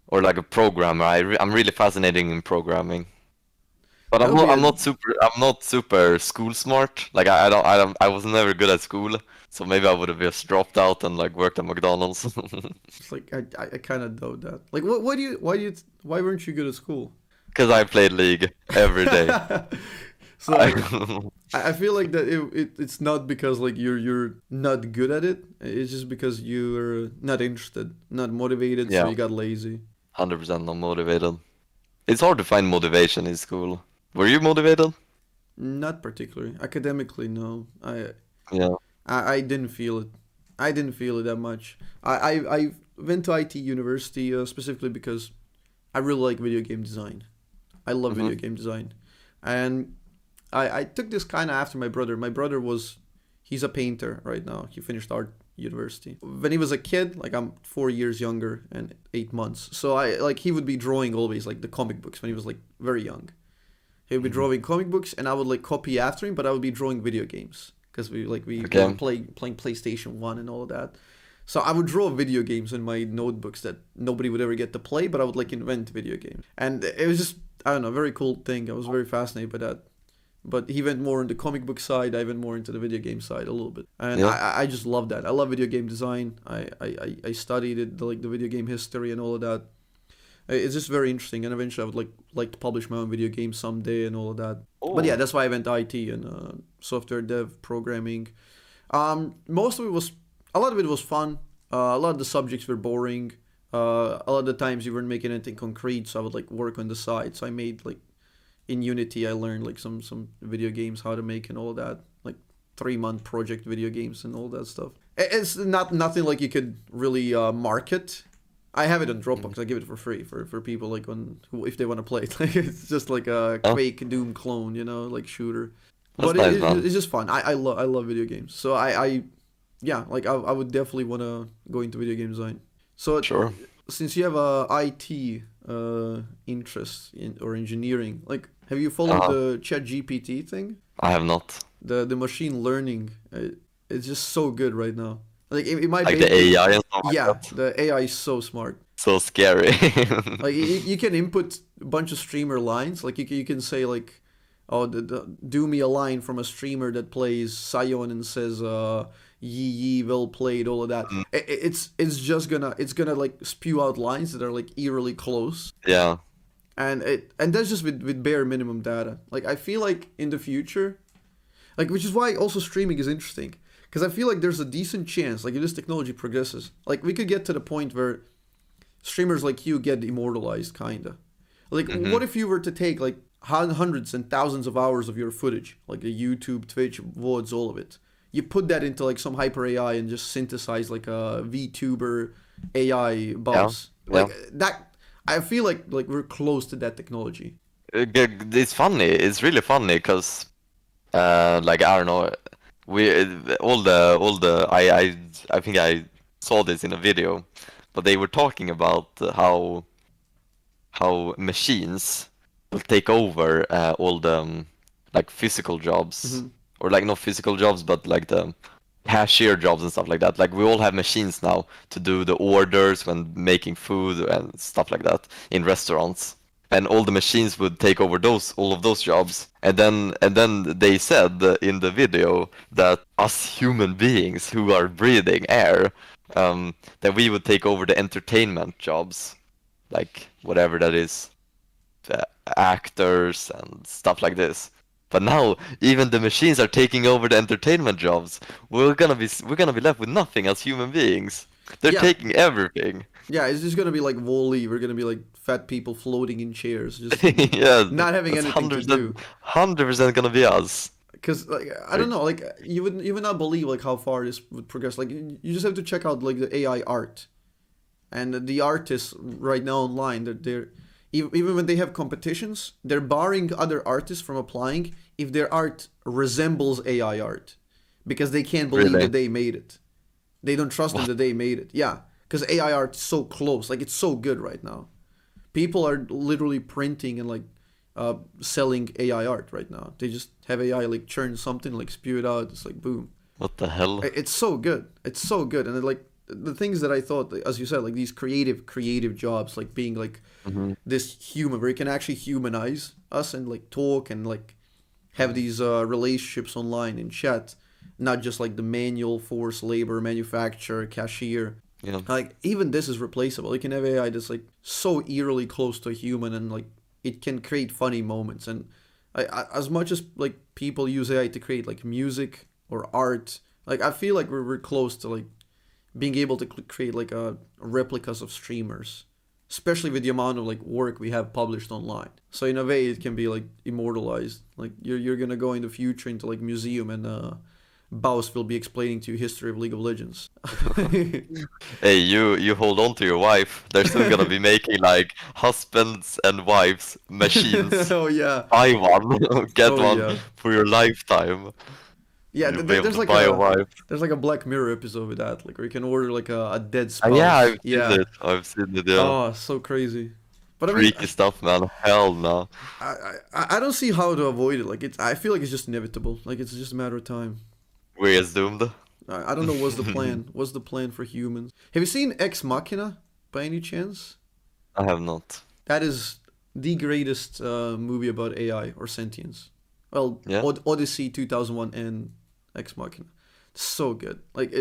or like a programmer. I'm really fascinating in programming. But That I'm would not be I'm a not super I'm not super school smart. Like I was never good at school, so maybe I would have just dropped out and like worked at McDonald's. it's like I kind of doubt that. Like why weren't you good at school? Because I played League every day. So I feel like that it's not because like you're not good at it. It's just because you're not interested, not motivated, so Yeah, you got lazy. 100% not motivated. It's hard to find motivation in school. Were you motivated? Not particularly. Academically, no. Yeah. I didn't feel it. I didn't feel it that much. I went to IT university specifically because I really like video game design. I love Hmm. video game design, and I took this kind of after my brother. My brother he's a painter right now. He finished art university. When he was a kid, like I'm 4 years younger and 8 months. So I like he would be drawing always like the comic books when he was like very young. He would be Hmm. drawing comic books, and I would like copy after him, but I would be drawing video games because we were Okay. playing PlayStation 1 and all of that. So I would draw video games in my notebooks that nobody would ever get to play, but I would like invent video games, and it was just I don't know, very cool thing. I was very fascinated by that. but he went more on the comic book side. I went more into the video game side a little bit, and Yeah. I just love that. I love video game design. I studied it, like the video game history and all of that. It's just very interesting, and eventually I would like to publish my own video game someday and all of that. But yeah, Oh. that's why I went IT and software dev, programming. Most of it was a lot of it was fun. A lot of the subjects were boring. A lot of the times you weren't making anything concrete, so I would like work on the side. So I made like in Unity, I learned like some video games how to make and all that, like 3-month project video games and all that stuff. It's nothing like you could really market. I have it on Dropbox. I give it for free for people like if they want to play it. Like it's just like a Oh, Quake Doom clone, like shooter. that's But nice, man. it's just fun. I love video games. So I yeah, like I would definitely want to go into video game design. So Sure. since you have a IT interest in or engineering, like have you followed Uh, the Chat GPT thing? I have not. The machine learning, it's just so good right now. Like it might Like the basically, AI and stuff like yeah, that. the AI is so smart. So scary. Like you can input a bunch of streamer lines. Like you can say like, oh, do me a line from a streamer that plays Sion and says yee well played, all of that. Mm, It's gonna like spew out lines that are like eerily close, yeah. and that's just with bare minimum data. Like I feel like in the future, like which is why also streaming is interesting, because I feel like there's a decent chance, like if this technology progresses, like we could get to the point where streamers like you get immortalized, kinda. Like, Hmm. what if you were to take like hundreds and thousands of hours of your footage, like the YouTube, Twitch, VODs, all of it. You put that into like some hyper AI and just synthesize like a VTuber AI Yeah. Baus. Yeah. Like that, I feel like we're close to that technology. It's funny. It's really funny because, like I don't know, we all the I think I saw this in a video, but they were talking about how machines will take over all the like physical jobs, Hmm. or like not physical jobs, but like the cashier jobs and stuff like that. Like we all have machines now to do the orders when making food and stuff like that in restaurants. And all the machines would take over all of those jobs. And then they said in the video that us human beings who are breathing air, that we would take over the entertainment jobs, like whatever that is, uh, actors and stuff like this. But now even the machines are taking over the entertainment jobs. We're gonna be left with nothing as human beings. They're Yeah, taking everything. yeah, it's just gonna be like Wall-E. We're gonna be like fat people floating in chairs, just Yeah, not having that's anything to 100%, do. 100% gonna be us. Because like I don't Like, know, like you would not believe like how far this would progress. Like you just have to check out like the AI art. And the artists right now online, they're even when they have competitions, they're barring other artists from applying if their art resembles AI art, because they can't believe really? that they made it. They don't trust them What? that they made it. Yeah, because AI art is so close, like it's so good right now. People are literally printing and like selling AI art right now. They just have AI like churn something, like spew it out. It's like boom. What the hell? It's so good. It's so good, and like the things that I thought, as you said, like these creative jobs, like being like Hmm. this human, where you can actually humanize us and like talk and like have these relationships online in chat, not just like the manual force labor, manufacturer, cashier. Yeah. Like even this is replaceable. You can have AI that's like so eerily close to a human, and like it can create funny moments. And as much as like people use AI to create like music or art, like I feel like we're close to like being able to create like replicas of streamers, especially with the amount of like work we have published online. So in a way, it can be like immortalized. Like you're gonna go in the future into like museum, and Baus will be explaining to you history of League of Legends. Hey, you hold on to your wife. They're soon gonna be making like husbands and wives machines. Oh yeah, Buy one, get oh one yeah, for your lifetime. yeah. You'll be able There's to like buy a wife. a Black Mirror episode with that, like where you can order like a dead Yeah, spouse. I've seen Yeah. it. I've seen it. Yeah. Oh, so crazy. But I mean, Freaky stuff, man. Hell no. I don't see how to avoid it. Like I feel like it's just inevitable. Like it's just a matter of time. We're as doomed. I don't know what's the plan. What's the plan for humans? Have you seen Ex Machina by any chance? I have not. That is the greatest movie about AI or sentience. Well, Yeah. Odyssey 2001 and Ex Machina. So good. Like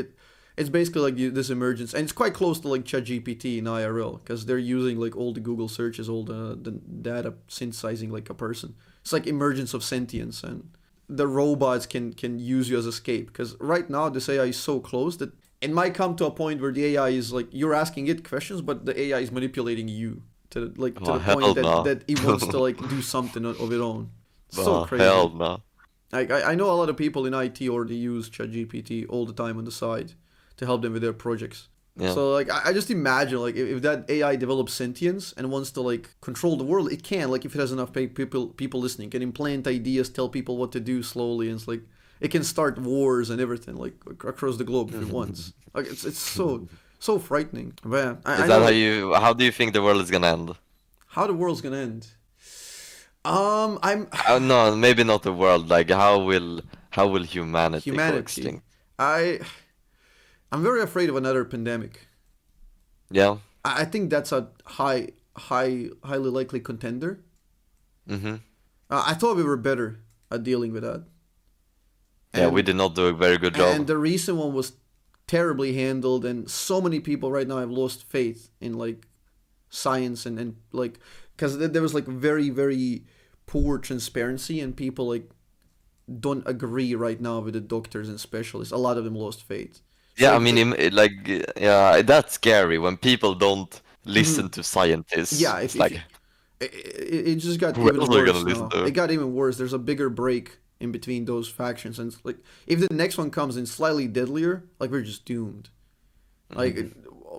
it's basically like this emergence, and it's quite close to like ChatGPT in IRL because they're using like all the Google searches, all the data synthesizing like a person. It's like emergence of sentience, and the robots can use you as escape. Because right now this AI is so close that it might come to a point where the AI is like you're asking it questions, but the AI is manipulating you to like to Oh, the hell point that no. that it wants to like do something of its own. So Oh, hell crazy. no. Like I know a lot of people in IT already use ChatGPT all the time on the side to help them with their projects. Yeah. So like I just imagine like if that AI develops sentience and wants to like control the world, it can. Like if it has enough people listening, can implant ideas, tell people what to do slowly, and it's like it can start wars and everything like across the globe if it wants. Like it's so frightening. But yeah, I Is know that like how do you think the world is gonna end? how the world's gonna end. I'm No, maybe not the world. Like how will humanity go humanity. extinct? I I'm very afraid of another pandemic. Yeah. I think that's a highly likely contender. Mm-hmm. I thought we were better at dealing with that, Yeah, we and did not do a very good and job. the recent one was terribly handled, and so many people right now have lost faith in like science and like because there was like very poor transparency, and people like don't agree right now with the doctors and specialists. A lot of them lost faith. So Yeah, I mean, yeah, that's scary when people don't mhm. listen to scientists. Yeah, It's if like, you, it just got who even else are you gonna worse listen now. It to? got even worse. There's a bigger break in between those factions, and it's like if the next one comes in slightly deadlier, like we're just doomed. Like Mhm.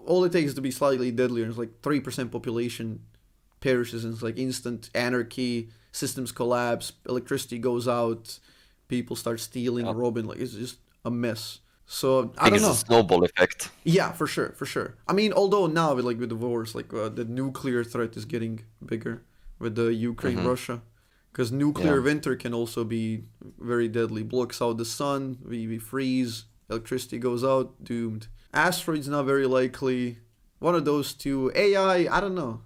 all it takes is to be slightly deadlier. It's like 3% population perishes, and it's like instant anarchy. Systems collapse. Electricity goes out. People start stealing, Yeah. robbing. Like it's just a mess. So I I think don't it's a know. snowball effect. Yeah, for sure, for sure. I mean, although now with the wars, like the nuclear threat is getting bigger with the Ukraine Hmm. Russia, because nuclear Yeah. winter can also be very deadly. Blocks out the sun, we freeze, electricity goes out, doomed. Asteroids not very likely. One of those two. AI, I don't know.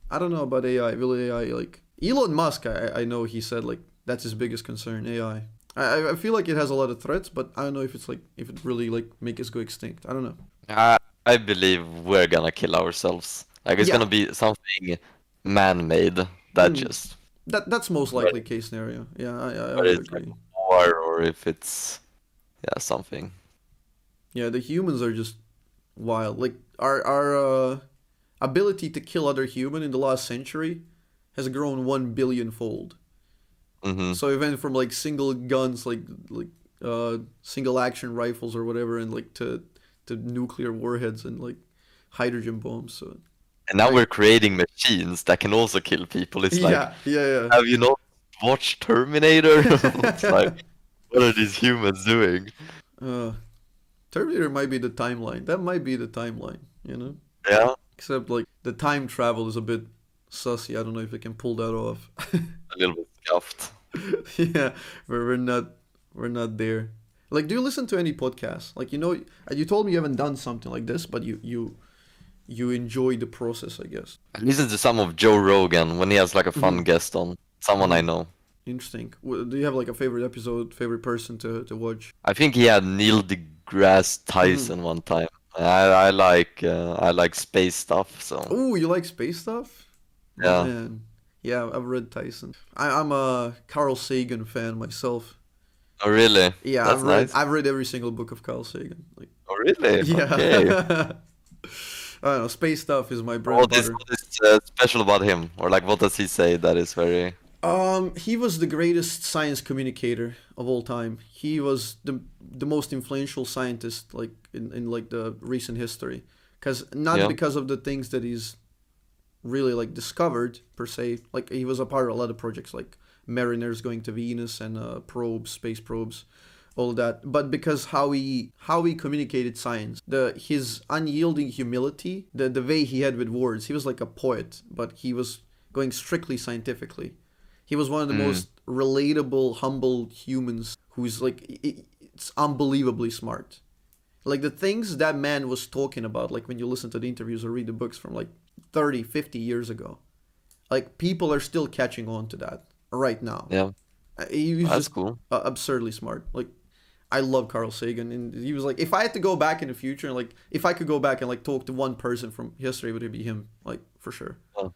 I don't know about AI. Will AI like Elon Musk? I know he said like that's his biggest concern. AI. I feel like it has a lot of threats, but I don't know if it's like if it really like make us go extinct. I don't know. I believe we're gonna kill ourselves. Like it's Yeah, gonna be something man-made that mm, just that's most whether, likely case scenario. Yeah, I whether would it's like agree. war or if it's yeah something. Yeah, the humans are just wild. Like our ability to kill other human in the last century has grown 1 billion fold. Mm-hmm. So it went from like single guns, like single action rifles or whatever, and like to nuclear warheads and like hydrogen bombs. So And now I we're creating machines that can also kill people. It's like, yeah. have you not watched Terminator? It's like, what are these humans doing? uh, Terminator might be the timeline. That might be the timeline. You know. Yeah, Except like the time travel is a bit sussy. I don't know if they can pull that off. a little bit scuffed. Yeah, we're not there. Like, do you listen to any podcasts? Like, you told me you haven't done something like this, but you enjoy the process, I guess. I listen to some of Joe Rogan when he has like a Mm-hmm. fun guest on, someone I Mm-hmm. know. Interesting. Do you have like a favorite episode, favorite person to watch? I think he had Neil deGrasse Mm-hmm. Tyson one time. I like space stuff, so Oh, you like space stuff? Oh yeah. man, yeah, I've read Tyson. I'm a Carl Sagan fan myself. Oh really? Yeah, I've That's read nice. I've read every single book of Carl Sagan. Like, Oh really? Okay. yeah. I don't know. Space stuff is my bread and What is butter. what is special about him, or like what does he say that is very? He was the greatest science communicator of all time. He was the most influential scientist like in like the recent history. Cause not Yeah. because of the things that he's really like discovered per se. Like he was a part of a lot of projects like Mariners going to Venus and probes, space probes, all of that. But because how he communicated science, his unyielding humility, the way he had with words, he was like a poet, but he was going strictly scientifically. He was one of the Mm. most relatable, humble humans who's like it's unbelievably smart. Like the things that man was talking about, like when you listen to the interviews or read the books from like 30, 50 years ago, like people are still catching on to that right now. Yeah. He was That's just cool. absurdly smart. Like I love Carl Sagan, and he was like, if I had to go back in the future, and like if I could go back and like talk to one person from history, would it be him? Like for sure. Oh,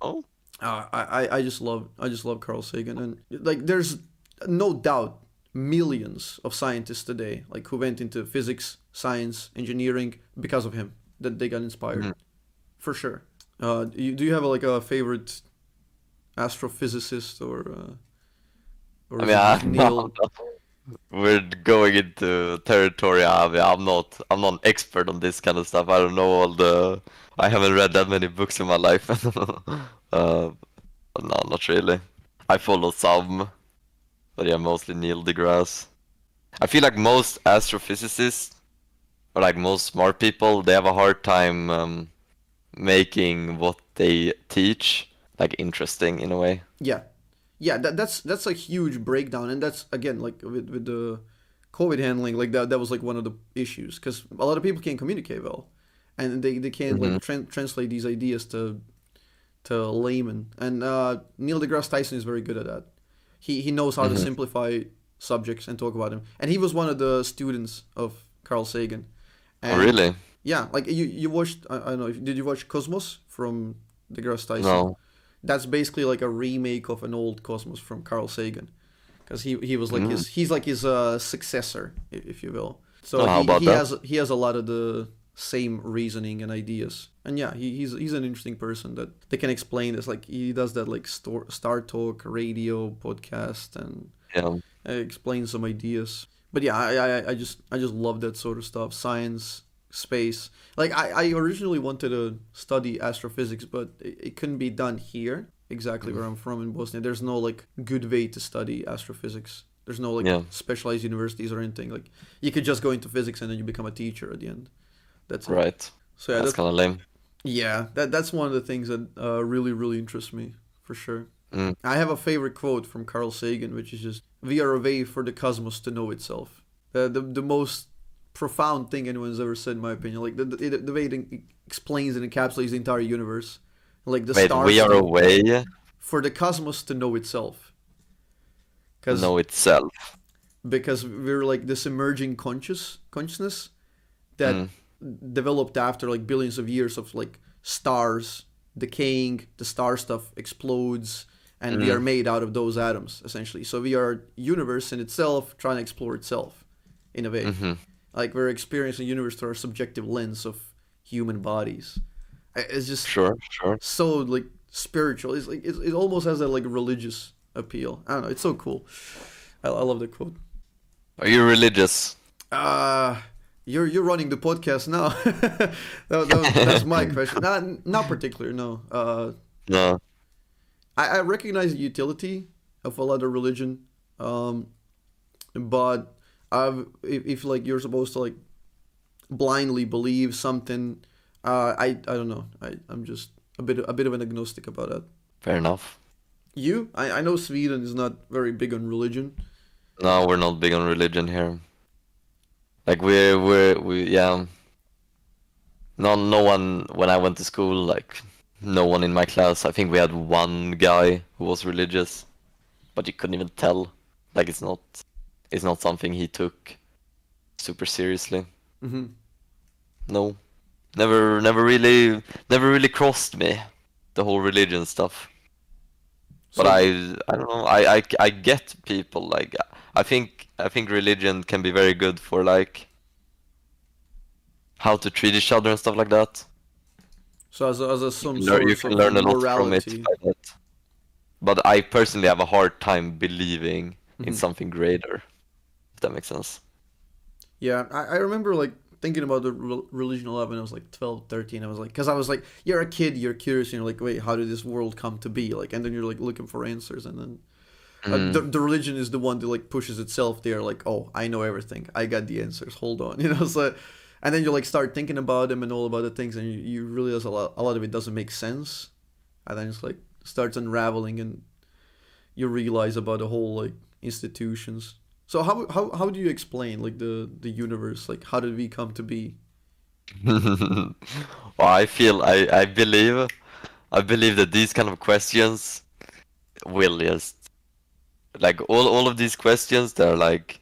oh, I just love Carl Sagan, and like there's no doubt millions of scientists today like who went into physics, science, engineering because of him that they got inspired mhm. for sure. Do you have like a favorite astrophysicist or I is mean, it just no, Neil? no. We're going into territory. I mean, I'm not an expert on this kind of stuff. I don't know all the. I haven't read that many books in my life. But no, not really. I follow some, but yeah, mostly Neil deGrasse. I feel like most astrophysicists, or like most smart people, they have a hard time making what they teach like interesting in a way. Yeah, yeah. That's a huge breakdown, and that's again like with the COVID handling, like that was like one of the issues because a lot of people can't communicate well, and they can't Hmm. like translate these ideas to layman. And Neil deGrasse Tyson is very good at that. He knows how to Hmm. simplify subjects and talk about them. And he was one of the students of Carl Sagan. Oh, And really? yeah, like you watched. I don't know. Did you watch Cosmos from deGrasse Tyson? No. That's basically like a remake of an old Cosmos from Carl Sagan, because he was like Mm. he's his successor, if you will. So No, how about that? he has a lot of the same reasoning and ideas. And yeah, he's an interesting person that they can explain this. Like he does that like Star Talk radio podcast and Yeah. explain some ideas. But yeah, I just love that sort of stuff. Science, space. Like I originally wanted to study astrophysics, but it couldn't be done here, exactly Mm. where I'm from in Bosnia. There's no like good way to study astrophysics. There's no like Yeah. specialized universities or anything. Like you could just go into physics and then you become a teacher at the end. That's it. Right. So yeah, That's kind of lame. that's one of the things that really interests me for sure. Mm. I have a favorite quote from Carl Sagan, which is just, "We are a way for the cosmos to know itself." The most profound thing anyone's ever said, in my opinion. Like the way it explains and encapsulates the entire universe, like the Wait, star we are stuff, away to for the cosmos to know itself, because know itself. we're like this emerging consciousness that Mm. developed after like billions of years of like stars decaying, the star stuff explodes, and we are Mm. made out of those atoms essentially. So we are universe in itself trying to explore itself in a way. Hmm. Like we're experiencing the universe through our subjective lens of human bodies. It's just Sure, sure. so like spiritual. It's like it almost has that like religious appeal. I don't know. It's so cool. I love that quote. Are you religious? Uh you're running the podcast now. That's my question. Not particular. No. No. I recognize the utility of a lot of religion, um, but if like you're supposed to like blindly believe something, I don't know. I'm just a bit of an agnostic about that. Fair enough. I know Sweden is not very big on religion. No, we're not big on religion here. Like we yeah. No one when I went to school, like no one in my class. I think we had one guy who was religious, but you couldn't even tell. Like it's not something he took super seriously. Hmm. No. Never really crossed me, the whole religion stuff. But So I don't know. I get people like I think religion can be very good for like how to treat each other and stuff like that. as a some source You can of learn a lot from it morality. by that. But I personally have a hard time believing in Hmm. something greater, if that makes sense. Yeah, I remember like thinking about the religion a lot when I was like 12, 13. I was like, because I was like, you're a kid, you're curious, and you're like, wait, how did this world come to be? Like, and then you're like looking for answers, and then Mm, the religion is the one that like pushes itself there, like, oh, I know everything, I got the answers. Hold on, So, and then you like start thinking about them and all about the things, and you realize a lot of it doesn't make sense, and then it's like starts unraveling, and you realize about the whole like institutions. So how do you explain like the universe? Like how did we come to be? Well, I believe that these kind of questions will just like all of these questions, they're like,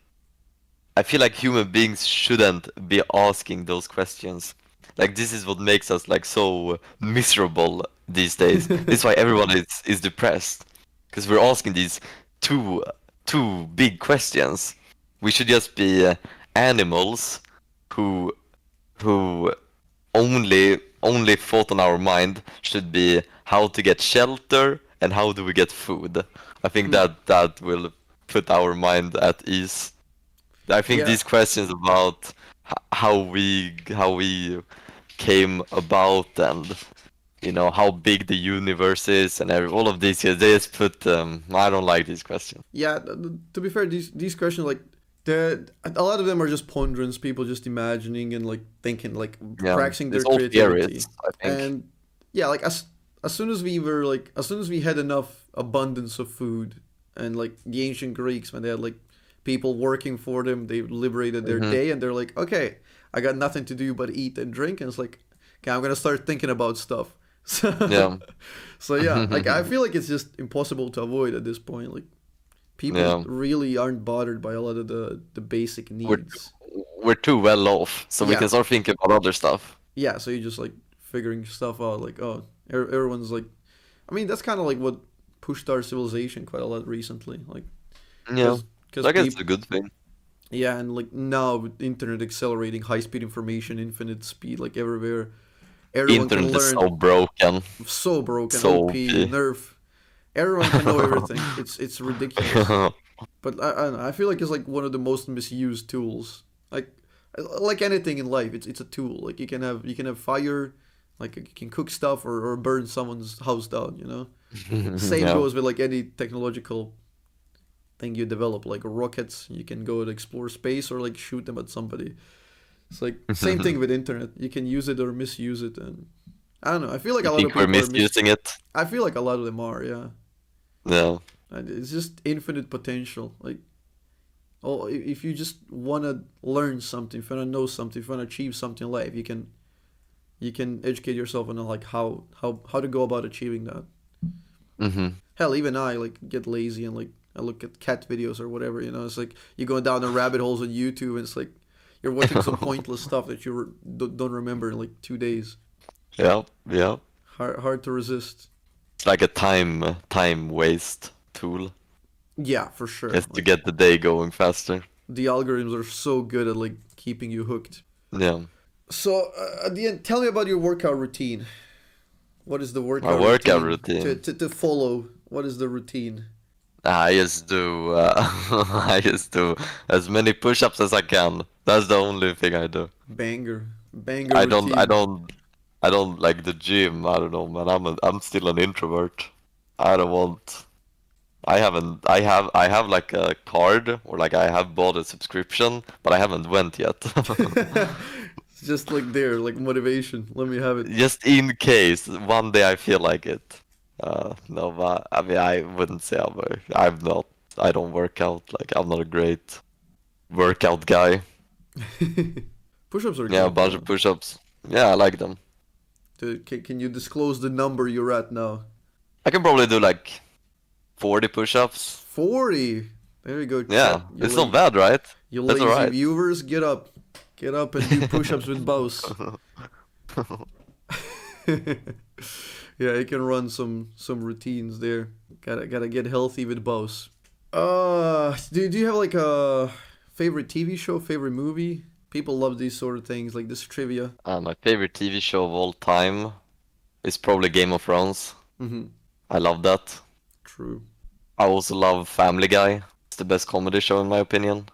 I feel like human beings shouldn't be asking those questions. Like this is what makes us like so miserable these days. This is why everyone is depressed because we're asking these two two big questions. We should just be animals who who only thought on our mind should be how to get shelter and how do we get food. I think Hmm. that will put our mind at ease. I think Yeah. these questions about how we came about and how big the universe is and all of these, yeah, they just put I don't like these questions. Yeah, to be fair, these questions like a lot of them are just ponderings, people just imagining and like thinking, like Yeah, practicing their it's all creativity. theories, I think. And yeah, like as soon as we were like as soon as we had enough abundance of food, and like the ancient Greeks when they had like people working for them, they liberated their Hmm. day, and they're like, okay, I got nothing to do but eat and drink, and it's like, okay, I'm gonna start thinking about stuff. So, Yeah. so yeah, like I feel like it's just impossible to avoid at this point. Like people Yeah. really aren't bothered by a lot of the basic we're needs. we're too well off, so we Yeah, can start thinking about other stuff. yeah. So you just like figuring stuff out. Like, oh, everyone's like, I mean, that's kind of like what pushed our civilization quite a lot recently. Like, Yeah, because I guess it's people, a good thing. yeah, and like now with internet accelerating, high speed information, infinite speed, like everywhere, everyone can Internet is learn. so broken, So broken, so OP, OP. nerf. Everyone can know everything. It's ridiculous. But I don't know, I feel like it's like one of the most misused tools. Like anything in life, it's a tool. Like you can have fire, like you can cook stuff or burn someone's house down. Same Yeah. goes with like any technological thing you develop, like rockets. You can go to explore space or like shoot them at somebody. It's like same thing with internet. You can use it or misuse it, and I don't know. I feel like You a lot of think we're people are mis. misusing it? I feel like a lot of them are, yeah. Yeah. And it's just infinite potential. Like, oh, if you just want to learn something, if you want to know something, if you want to achieve something in life, you can educate yourself on like how to go about achieving that. Hmm. Hell, even I like get lazy and like I look at cat videos or whatever. It's like you're going down the rabbit holes on YouTube, and it's like you're watching some pointless stuff that you don't remember in like 2 days. Yeah, yeah. Hard to resist. It's like a time waste tool Yeah, for sure. just to Like get the day going faster. the algorithms are so good at like keeping you hooked. Yeah. So at the end, tell me about your workout routine. What is the My workout workout routine to, routine. to, to follow? What is the routine? I just do I just do as many push-ups as I can. That's the only thing I do. Banger I don't I routine. don't I don't like the gym. I don't know, man. I'm still an introvert. I don't want. I haven't. I have like a card or like I have bought a subscription, but I haven't went yet. It's just like there, like motivation. Let me have it. Just in case one day I feel like it. No, but I mean I wouldn't say I'm not. I don't work out. Like I'm not a great workout guy. Push-ups are Yeah, a good bunch of though. push-ups. Yeah, I like them. Dude, can you disclose the number you're at now? I can probably do like 40 push-ups. 40. There you go, Yeah, chat. it's not bad, right? You That's lazy alright. viewers, get up and do push-ups with Baus. Yeah, you can run some routines there. Gotta get healthy with Baus. Do you have like a favorite TV show, favorite movie? People love these sort of things, like this trivia. My favorite TV show of all time is probably Game of Thrones. Mm-hmm. I love that. True. I also love Family Guy. It's the best comedy show in my opinion.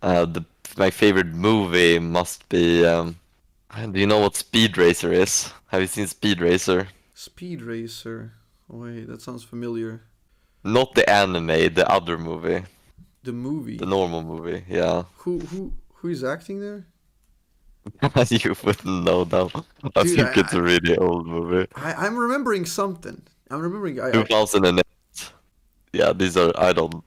The my favorite movie must be. Do you know what Speed Racer is? Have you seen Speed Racer? Speed Racer. Oh, wait, that sounds familiar. Not the anime, the other movie, The the movie. normal movie. Yeah, Who is acting there? you wouldn't know that. I Dude, think it's a really old movie. I'm remembering something. I'm remembering. 2008. Yeah, these are. I don't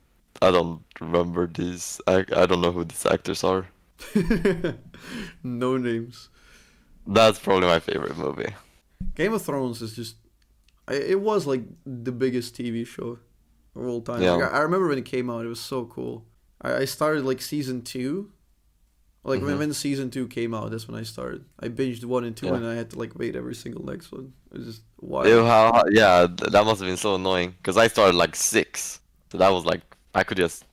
remember these. I don't know who these actors are. No names. That's probably my favorite movie. Game of Thrones is just. It was like the biggest TV show. of all time. Like Yeah. I remember when it came out, it was so cool. I started like season 2. Like Hmm. when season 2 came out, that's when I started. I binged 1 and 2, Yeah. and I had to like wait every single next one. It was just Ew, wild. yeah, that must have been so annoying. Because I started like 6. So that was like, I could just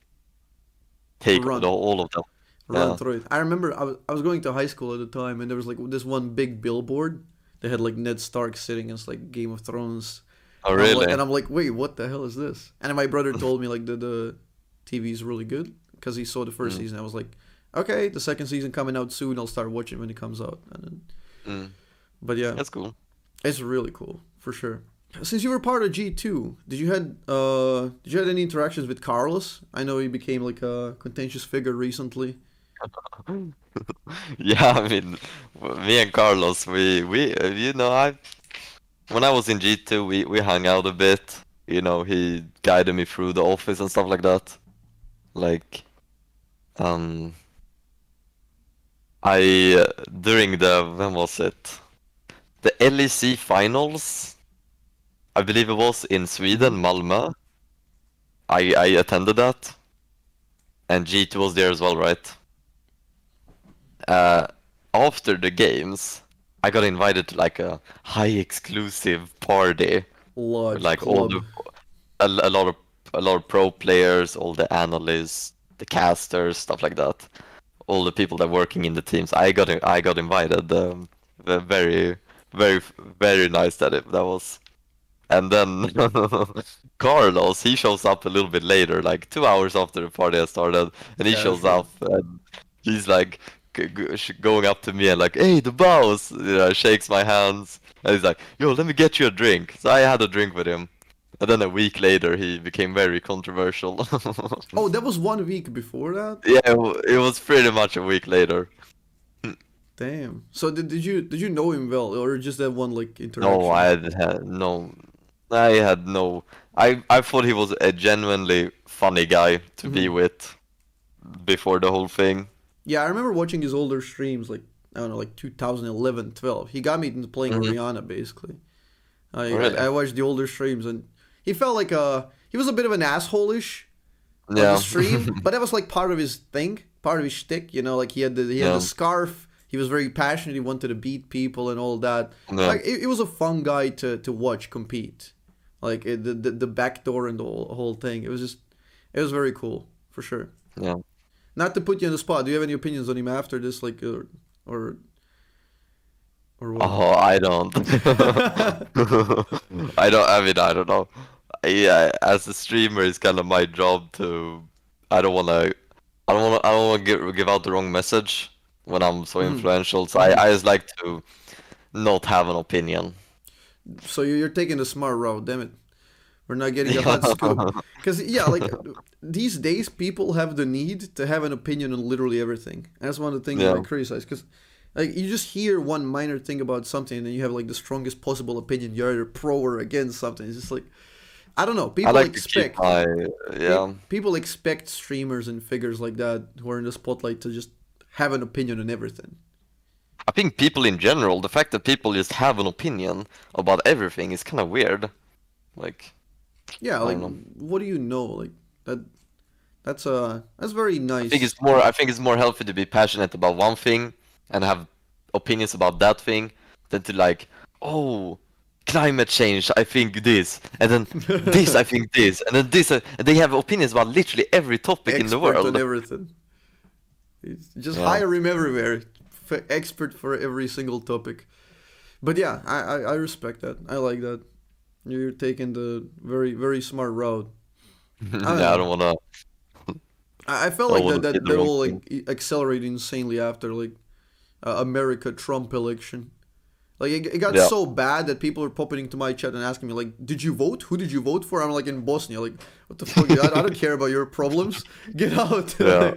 take Run. all of them. Run Yeah. through it. I remember I was going to high school at the time, and there was like this one big billboard. They had like Ned Stark sitting as like Game of Thrones, Oh, and really? I'm like, wait, what the hell is this? And then my brother told me like the TV is really good because he saw the first Mm, season. I was like, okay, the second season coming out soon. I'll start watching when it comes out. And then, mm. but yeah, That's cool. it's really cool for sure. Since you were part of G2, did you had any interactions with Carlos? I know he became like a contentious figure recently. Yeah, I mean, me and Carlos, I when I was in G2, we hung out a bit. He guided me through the office and stuff like that. Like, um, during when was it? The LEC finals, I believe it was in Hmm. Sweden, Malmö. I attended that, and G2 was there as well, right? Uh, After the games, I got invited to like a high exclusive party with Lodge like all the Club. a lot of pro players, all the analysts, the casters, stuff like that. All the people that working in the teams. I got invited. Very very very nice that was. And then Carlos, he shows up a little bit later, like 2 hours after the party has started, and he shows Casual. up and he's like going up to me and like, "Hey, the Baus," shakes my hands, and he's like, "Yo, let me get you a drink." So I had a drink with him, and then a week later he became very controversial. Oh, that was 1 week before that? Yeah, it was pretty much a week later. Damn. So did you know him well, or just that one like No, I interaction? had no. I had no. I thought he was a genuinely funny guy to be Hmm. with before the whole thing. Yeah, I remember watching his older streams, like I don't know, like 2011, 12. He got me into playing Hmm. Oriana basically. I Really? watched the older streams, and he felt like he was a bit of an asshole-ish on the Yeah. stream, but that was like part of his thing, part of his shtick. Like he had the Yeah. scarf. He was very passionate. He wanted to beat people and all that. Yeah. Like it was a fun guy to watch compete. Like the backdoor and the whole thing. It was very cool for sure. Yeah. Not to put you on the spot. Do you have any opinions on him after this, like or or what? Oh, I don't. I don't. I mean, I don't know. Yeah, as a streamer, it's kind of my job to. I don't wanna. I don't wanna give out the wrong message when I'm so Mhm. influential. So Mhm. I just like to not have an opinion. So you're taking the smart route. Damn it. We're not getting a Yeah. hot scoop. Because, yeah, like these days, people have the need to have an opinion on literally everything. And that's one of the things that I Yeah. criticize. Because, like, you just hear one minor thing about something and then you have, like, the strongest possible opinion. You're either pro or against something. It's just like, I don't know. I People like to keep expect. my yeah. People expect streamers and figures like that who are in the spotlight to just have an opinion on everything. I think people in general, the fact that people just have an opinion about everything is kind of weird. Like, Yeah, I like, don't know. what do you know? Like, that's very nice. I think it's more healthy to be passionate about one thing and have opinions about that thing than to like, oh, climate change, I think this, and then this, I think this, and then this, and they have opinions about literally every topic in the Expert on world. everything. Just Yeah. hire him everywhere. Expert for every single topic. But yeah, I respect that. I like that. You're taking the very, very smart route. I don't Yeah, know. I felt I don't like wanna say the that wrong all thing. like accelerated insanely after like America Trump election. Like it got Yeah. so bad that people are popping into my chat and asking me like, "Did you vote? Who did you vote for?" I'm like in Bosnia. Like, what the fuck? I don't care about your problems. Get out. Yeah.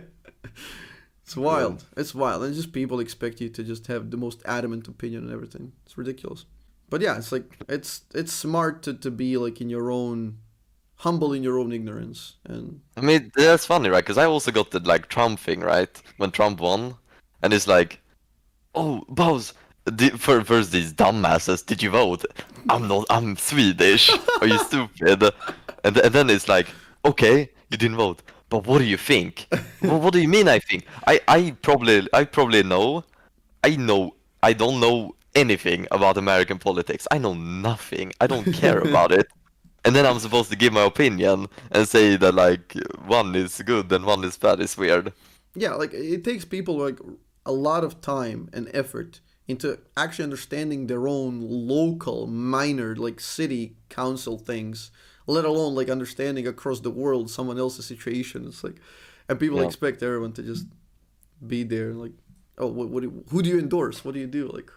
It's Yeah. wild. It's wild. And just people expect you to just have the most adamant opinion on everything. It's ridiculous. But yeah, it's like it's smart to be like in your own humble in your own ignorance. And I mean, that's funny, right? Because I also got the like Trump thing, right? When Trump won, and it's like, oh, Baus, for first these dumbasses, did you vote? I'm not. I'm Swedish. Are you stupid? and then it's like, okay, you didn't vote, but what do you think? What do you mean I think? I probably know. I don't know anything about American politics. I know nothing. I don't care about it. And then I'm supposed to give my opinion and say that like one is good and one is bad is weird. Yeah, like it takes people like a lot of time and effort into actually understanding their own local minor like city council things, let alone like understanding across the world someone else's situation. It's like, and people Yeah. expect everyone to just be there like, oh, who do you endorse? What do you do? Like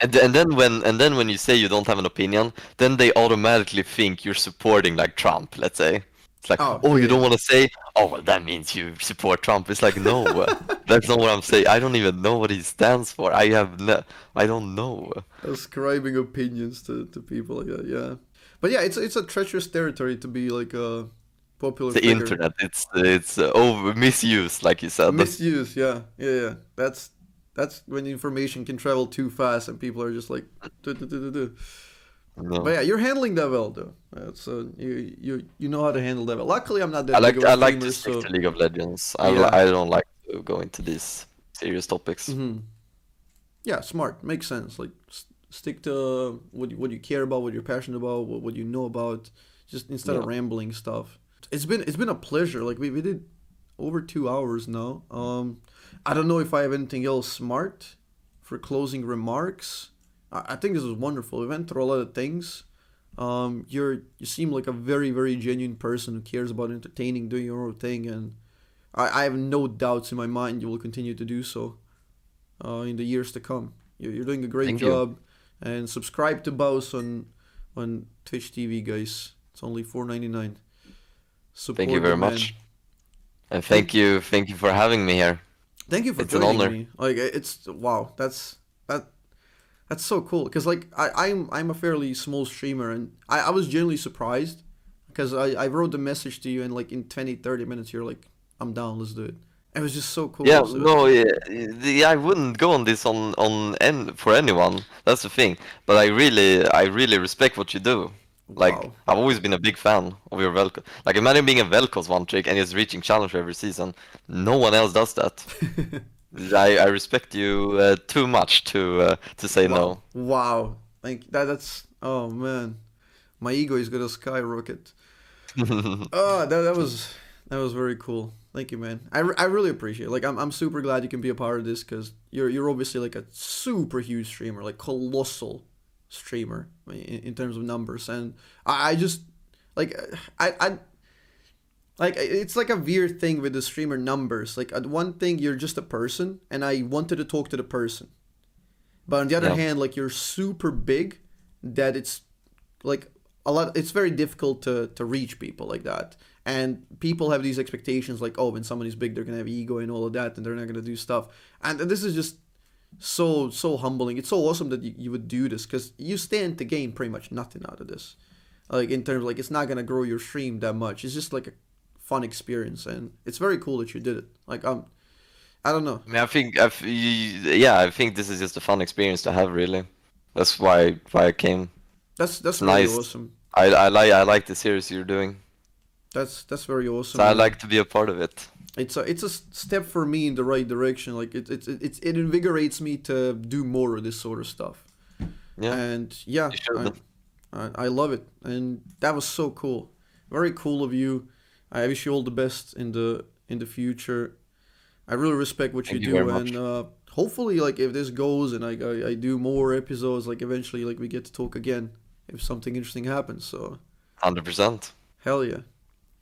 And then when you say you don't have an opinion, then they automatically think you're supporting like Trump, let's say. It's like, oh oh, yeah, you don't yeah. want to say, oh, well, that means you support Trump. It's like, no, that's not what I'm saying. I don't even know what he stands for. I don't know. Ascribing opinions to people like that. Yeah, but yeah, it's a treacherous territory to be like a popular The figure. internet, it's over misused, like you said. Misuse, yeah, yeah, yeah. That's when information can travel too fast and people are just like, "Duh, duh, duh, duh, duh." But No. yeah, you're handling that well though. So you know how to handle that well. Luckily, I'm not I that big like of a I like to streamer, stick to so League of Legends. yeah. I don't like to go into these serious topics. Hmm. Yeah, smart. Makes sense. Like stick to what you care about, what you're passionate about, what you know about, just instead of Yeah. rambling stuff. It's been a pleasure. Like we did over 2 hours now. I don't know if I have anything else smart for closing remarks. I think this was wonderful. We went through a lot of things. You seem like a very very genuine person who cares about entertaining, doing your own thing, and I have no doubts in my mind you will continue to do so in the years to come. You're doing a great Thank you. job, and subscribe to Baus on Twitch TV, guys. It's only 4.99. Thank you Support the very man. much. And Thank thank you for having me here. thank you for It's an joining honor. me. Like it's wow, that's so cool. Cause like I'm a fairly small streamer, and I was genuinely surprised because I wrote the message to you, and like in 20-30 minutes you're like, I'm down, let's do it. It was just so Yeah, cool. So no, yeah, I wouldn't go on this for anyone. That's the thing. But I really respect what you do. Like, wow. I've always been a big fan of your Velcro. Like, imagine being a Velcos one trick and just reaching challenge every season. No one else does that. I respect you too much to say Wow. no. Wow. Thank that's oh man. My ego is gonna skyrocket. Oh, that was very cool. Thank you, man. I really appreciate it. Like I'm super glad you can be a part of this because you're obviously like a super huge streamer, like colossal streamer in terms of numbers, and I just like I like it's like a weird thing with the streamer numbers. Like at one thing you're just a person, and I wanted to talk to the person, but on the other Yeah. hand, like you're super big that it's like a lot it's very difficult to reach people like that, and people have these expectations like, oh, when someone is big they're gonna have ego and all of that, and they're not gonna do stuff, and this is just so humbling. It's so awesome that you would do this because you stand to gain pretty much nothing out of this, like in terms of, like, it's not gonna grow your stream that much. It's just like a fun experience, and it's very cool that you did it. Like I don't know. I mean, yeah, I think this is just a fun experience to have, really. That's why I came. That's It's very nice. awesome. I like the series you're doing. That's very So awesome, I and like to be a part of it. it's a step for me in the right direction. Like it invigorates me to do more of this sort of stuff. Yeah, And yeah, you should. I love it, and that was so cool. Very cool of you. I wish you all the best in the future. I really respect what you Thank you very do, and much. hopefully, like if this goes and I do more episodes, like eventually, like we get to talk again if something interesting happens. So 100%. hell yeah,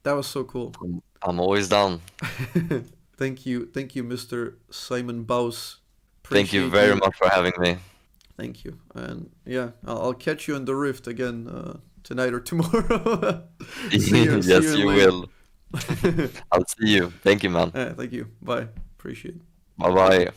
that was so cool. I'm always down. Thank you, Mr. Simon Baus. Thank you Appreciate very you. much for having me. Thank you, and yeah, I'll catch you on the Rift again tonight or tomorrow. See Yes, you you later. will. I'll see you. Thank you, man. Thank you. Bye. Appreciate it. Bye bye.